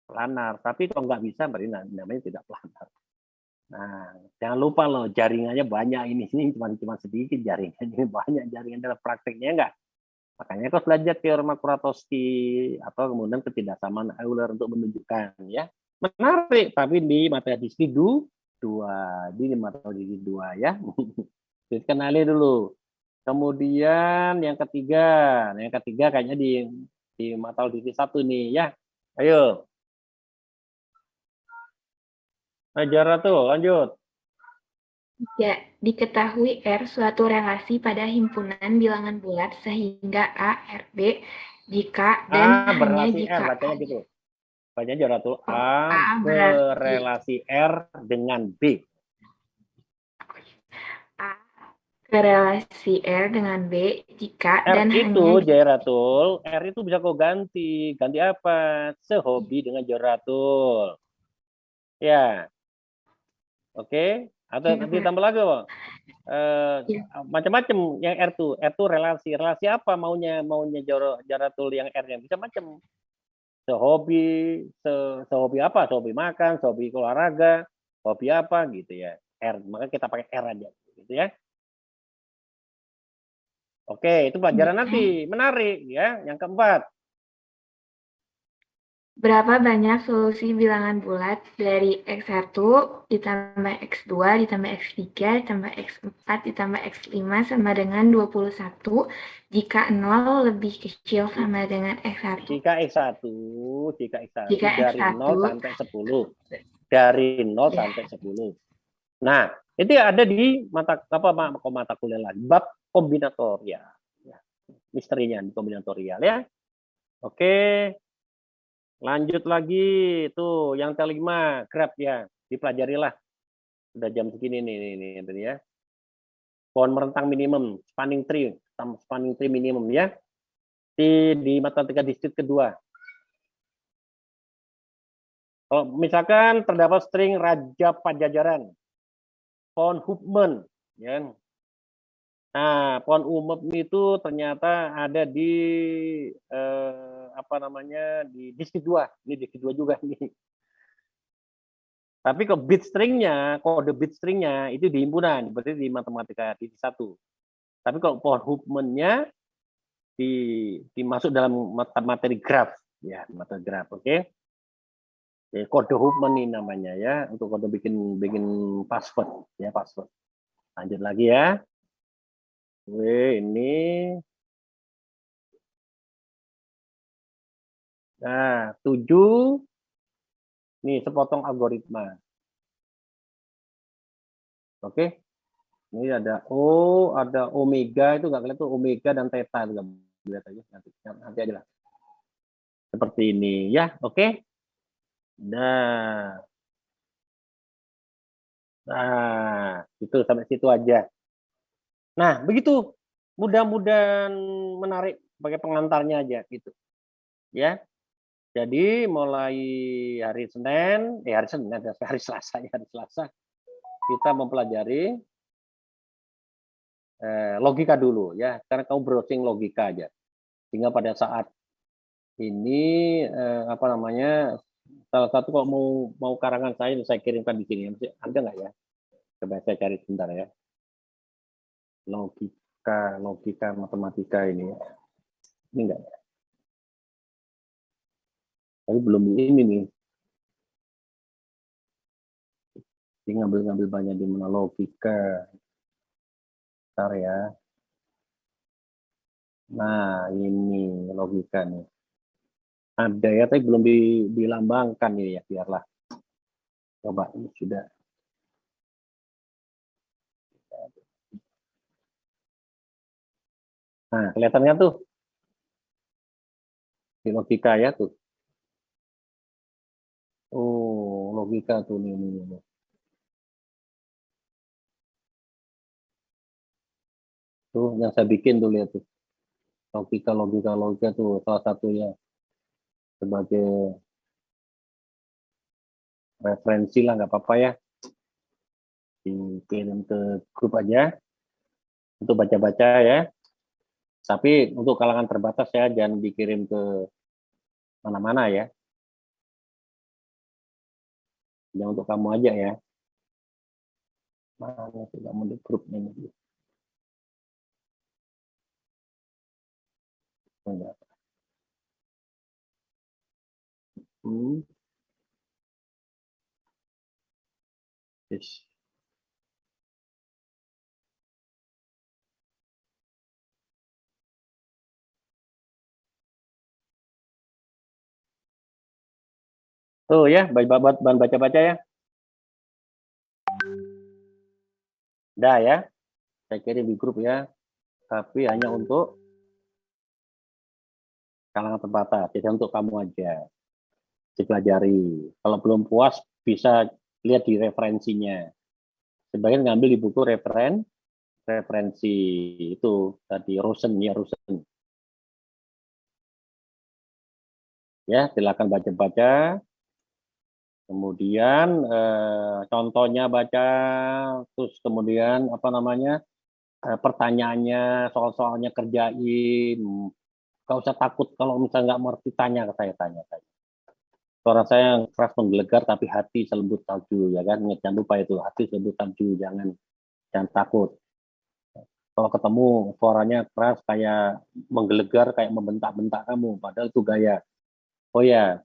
planar. Tapi kalau nggak bisa berarti namanya tidak planar. Nah, jangan lupa loh jaringannya banyak ini cuma sedikit jaringannya banyak jaringan dalam prakteknya enggak. Makanya kau belajar teorema Kuratowski atau kemudian ketidaksamaan Euler untuk menunjukkan ya. Menarik, tapi di materi dua, di materi dua ya. Jadi kenali dulu. Kemudian yang ketiga kayaknya di mata divisi 1 nih ya. Ayo. Ajar tuh, lanjut. Ya, diketahui R suatu relasi pada himpunan bilangan bulat sehingga A, R, B jika dan A hanya berrelasi R, jika bacanya gitu. Bacanya Jaratul. A A berarti berrelasi R dengan B. A korelasi R dengan B jika R dan itu hanya jika Jaratul, R itu bisa kau ganti. Ganti apa? Sehobi dengan Jaratul. Ya, oke. Atau ditambah lagi, Bang. ya, Macam-macam yang R tuh relasi apa maunya Jaratul yang R-nya bisa macam sehobi apa, sehobi makan, sehobi olahraga, hobi apa gitu ya, R, maka kita pakai R aja gitu ya. Oke, itu pelajaran nanti, menarik ya. Yang keempat, berapa banyak solusi bilangan bulat dari X1 ditambah X2 ditambah X3 ditambah X4 ditambah X5 sama dengan 21 jika 0 lebih kecil sama dengan X1. jika X1 Jika dari X1 0 sampai 10, dari 0 ya, sampai 10. Nah, itu ada di mata kuliah lain, bab kombinatorial ya. Misterinya di kombinatorial ya. Oke, lanjut lagi tuh yang kelima, grab ya, dipelajarilah. Udah jam segini nih ya. Pohon merentang minimum, spanning tree minimum ya. Di matematika distrik kedua. Kalau misalkan terdapat string Raja Pajajaran, pohon Hubman, ya. Nah, pohon Hubman itu ternyata ada di di distrik 2. Ini distrik 2 juga nih. Tapi ke bit stringnya, kode bit stringnya itu di himpunan, berarti di matematika di 1. Tapi kalau pohon Hubman-nya dimasuk dalam materi graf, ya materi graf, oke? Ya, kode Hubman ini namanya ya, untuk kode bikin password, ya password. Lanjut lagi ya. Ini. Nah, 7. Nih, sepotong algoritma. Oke. Ini ada O, ada omega, itu nggak kelihatan omega dan theta. Lihat aja nanti aja lah. Seperti ini ya, oke. Nah, itu sampai situ aja. Nah, begitu. Mudah-mudahan menarik sebagai pengantarnya aja gitu. Ya. Jadi mulai hari Selasa kita mempelajari logika dulu ya, karena kamu browsing logika aja. Sehingga pada saat ini salah satu kalau mau karangan saya kirimkan di sini. Ada nggak ya? Coba saya cari sebentar ya. Logika matematika ini. Ini enggak ya? Tapi belum ini nih. Ini ngambil banyak di mana logika. Bentar ya. Nah, ini logika nih. Ada ya, tapi belum dilambangkan ya, biarlah. Coba ini sudah. Nah, kelihatannya tuh di logika ya tuh. Oh, logika tuh nih. Tuh yang saya bikin tuh, lihat tuh. Logika tuh salah satunya sebagai referensi lah, nggak apa-apa ya. Dikirim ke grup aja untuk baca-baca ya. Tapi untuk kalangan terbatas ya, jangan dikirim ke mana-mana ya. Jangan untuk kamu aja ya. Mana sih kamu di grup ini? Enggak. Yes. Tuh ya, bahan baca-baca ya. Udah ya, saya kirim di grup ya. Tapi hanya untuk kalangan terbatas, jadi untuk kamu aja. Dipelajari. Kalau belum puas, bisa lihat di referensinya. Sebagian ngambil di buku referensi itu tadi Rosen. Ya, silakan baca-baca. Kemudian contohnya baca, terus kemudian pertanyaannya, soal-soalnya kerjain. Gak usah takut kalau misalnya nggak mengerti, tanya ke saya, tanya. Suara saya yang keras menggelegar, tapi hati selembut salju, ya kan? Jangan lupa itu, hati selembut salju, jangan takut. Kalau ketemu suaranya keras kayak menggelegar, kayak membentak-bentak kamu, padahal itu gaya. Oh ya,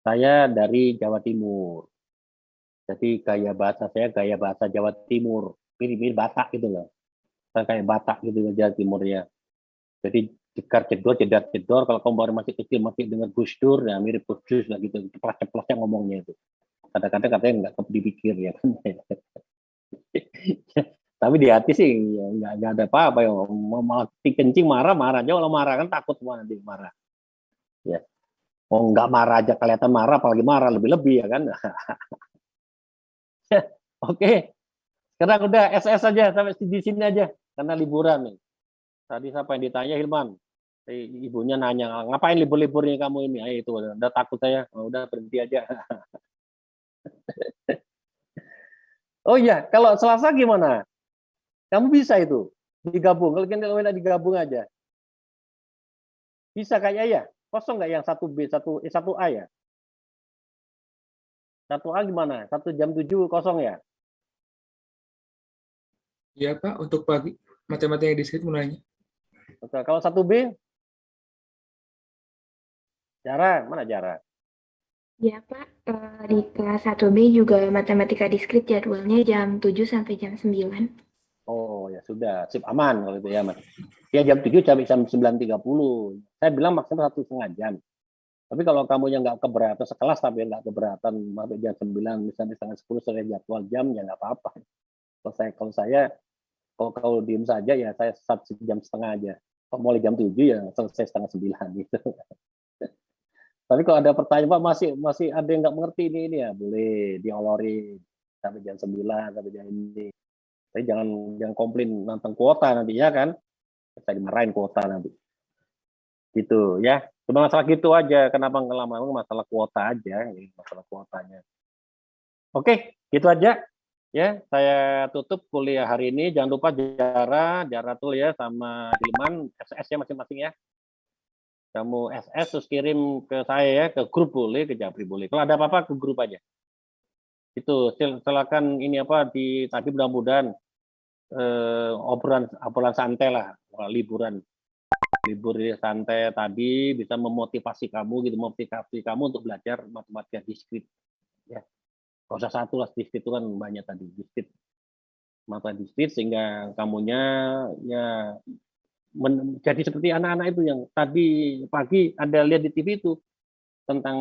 saya dari Jawa Timur. Jadi gaya bahasa saya gaya bahasa Jawa Timur, mirip-mirip Batak gitu loh. Saya kayak Batak gitu Jawa Timurnya. Jadi jedar jedor, kalau kamu baru masih kecil masih dengar Gus Dur, ya mirip Gus Dur lah gitu, ceplas-ceplasnya ngomongnya itu. Kadang-kadang katanya nggak dipikir ya kan. Tapi di hati sih ya, nggak ada apa-apa ya. Malah kencing marah aja, kalau marah kan takut semua nanti marah. Ya. Oh nggak marah aja kelihatan marah, apalagi marah lebih-lebih ya kan. Oke, sekarang udah SS aja sampai di sini aja karena liburan nih. Tadi siapa yang ditanya, Hilman? Ibunya nanya, ngapain libur-liburnya kamu ini? Itu udah takut saya. Oh, udah berhenti aja. Oh iya, kalau Selasa gimana? Kamu bisa itu digabung. Kalau kita digabung aja, bisa kayak ya? Kosong nggak yang 1B, 1A ya? 1A gimana? 1 jam 7 kosong ya? Iya Pak, untuk pagi matematika diskrit mulainya. Oke, kalau 1B, Jara, mana Jara? Ya Pak, di kelas 1B juga matematika diskrit jadwalnya jam 7 sampai jam 9. Oh ya sudah, sip, aman kalau itu ya Mas. Ya jam 7 sampai jam 9.30. Saya bilang maksimal 1,5 jam. Tapi kalau kamu yang nggak keberatan sekelas, tapi nggak keberatan sampai jam 9, misalnya setengah 10 sesuai jadwal jam, ya nggak apa-apa. Kalau saya kalau diem saja ya saya 1,5 jam aja. Kalau mulai jam 7 ya selesai setengah 9 gitu. Tapi kalau ada pertanyaan Pak masih ada yang nggak mengerti ini ya boleh diolori sampai jam 9 sampai jam ini. Tapi jangan komplain tentang kuota nantinya kan. Saya dimarahin kuota nanti. Gitu ya. Cuma masalah gitu aja. Kenapa lama-lama masalah kuota aja, ini masalah kuotanya. Oke, gitu aja. Ya, saya tutup kuliah hari ini. Jangan lupa Jaratul ya sama Hilman SS ya masing-masing ya. Kamu SS terus kirim ke saya ya, ke grup boleh, ke Japri boleh. Kalau ada apa-apa ke grup aja. Itu silakan ini apa tadi mudah-mudahan obrolan santai lah, libur santai tadi bisa memotivasi kamu untuk belajar matematika diskrit ya. Kalau usah satu lah, diskrit itu kan banyak tadi diskrit matematika diskrit sehingga kamunya ya jadi seperti anak-anak itu yang tadi pagi ada lihat di TV itu tentang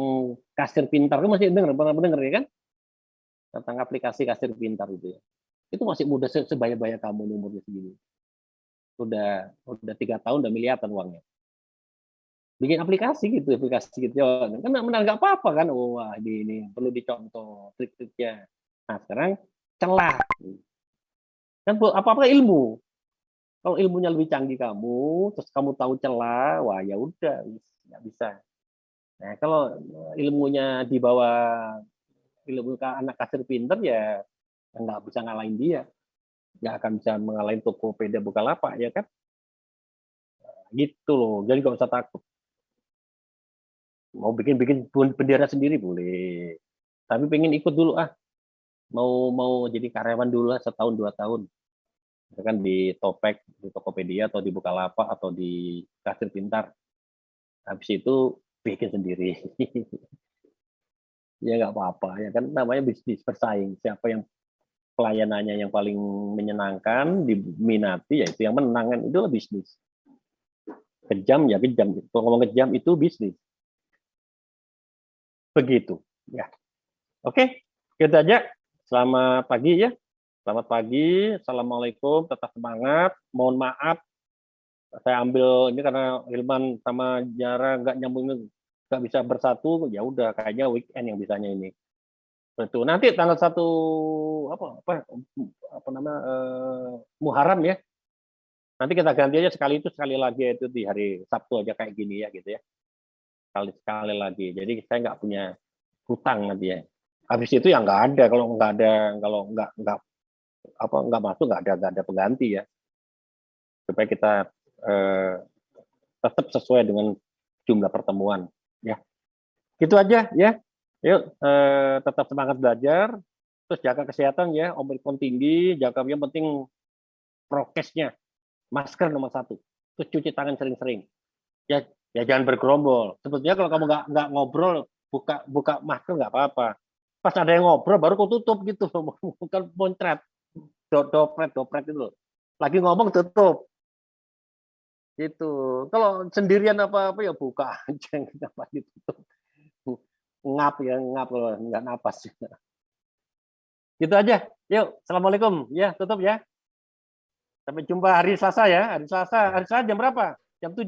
kasir pintar. Kamu masih pernah dengar ya kan? Tentang aplikasi kasir pintar itu ya. Itu masih muda sebaya-baya kamu umurnya segini. Udah 3 tahun udah miliaran uangnya. Bikin aplikasi gitu ya. Kan benar nggak apa-apa kan? Wah, ini perlu dicontoh trik-triknya. Nah, sekarang celah. Kan apa-apa ilmu. Kalau ilmunya lebih canggih kamu, terus kamu tahu celah, wah ya udah nggak bisa. Nah, kalau ilmunya di bawah ilmu anak kasir pinter ya nggak bisa ngalahin dia, nggak akan bisa mengalahin Tokopedia Bukalapak ya kan? Gitu loh, jadi nggak usah takut. Mau bikin bendera sendiri boleh, tapi pengen ikut dulu mau jadi karyawan dulu lah setahun 2 tahun. Kan di Topek, di Tokopedia atau di Bukalapak atau di Kasir Pintar. Habis itu bikin sendiri. Ya nggak apa-apa ya kan namanya bisnis bersaing. Siapa yang pelayanannya yang paling menyenangkan, diminati ya itu yang menang kan itu bisnis. Kejam ya kejam. Kalau ngomong kejam itu bisnis. Begitu ya. Oke, gitu aja. Selamat pagi ya. Selamat pagi, assalamualaikum, tetap semangat. Mohon maaf, saya ambil ini karena Hilman sama Jara nggak nyambung, nggak bisa bersatu. Ya udah, kayaknya weekend yang bisanya ini. Betul. Nanti tanggal 1 apa namanya Muharram ya. Nanti kita ganti aja sekali lagi itu di hari Sabtu aja kayak gini ya gitu ya. Sekali lagi. Jadi saya nggak punya hutang nanti ya. Habis itu ya nggak ada kalau nggak masuk nggak ada pengganti ya supaya kita tetap sesuai dengan jumlah pertemuan ya gitu aja ya yuk tetap semangat belajar terus jaga kesehatan ya omikron tinggi jaga yang penting prokesnya masker nomor 1 terus cuci tangan sering-sering ya jangan bergerombol sebetulnya kalau kamu nggak ngobrol buka masker nggak apa-apa pas ada yang ngobrol baru kau tutup gitu bukan moncret dopret itu lagi ngomong tutup gitu kalau sendirian apa ya buka aja kenapa ditutup ngap kalau nggak napas gitu aja yuk assalamualaikum ya tutup ya sampai jumpa hari Selasa ya hari Selasa jam berapa jam 7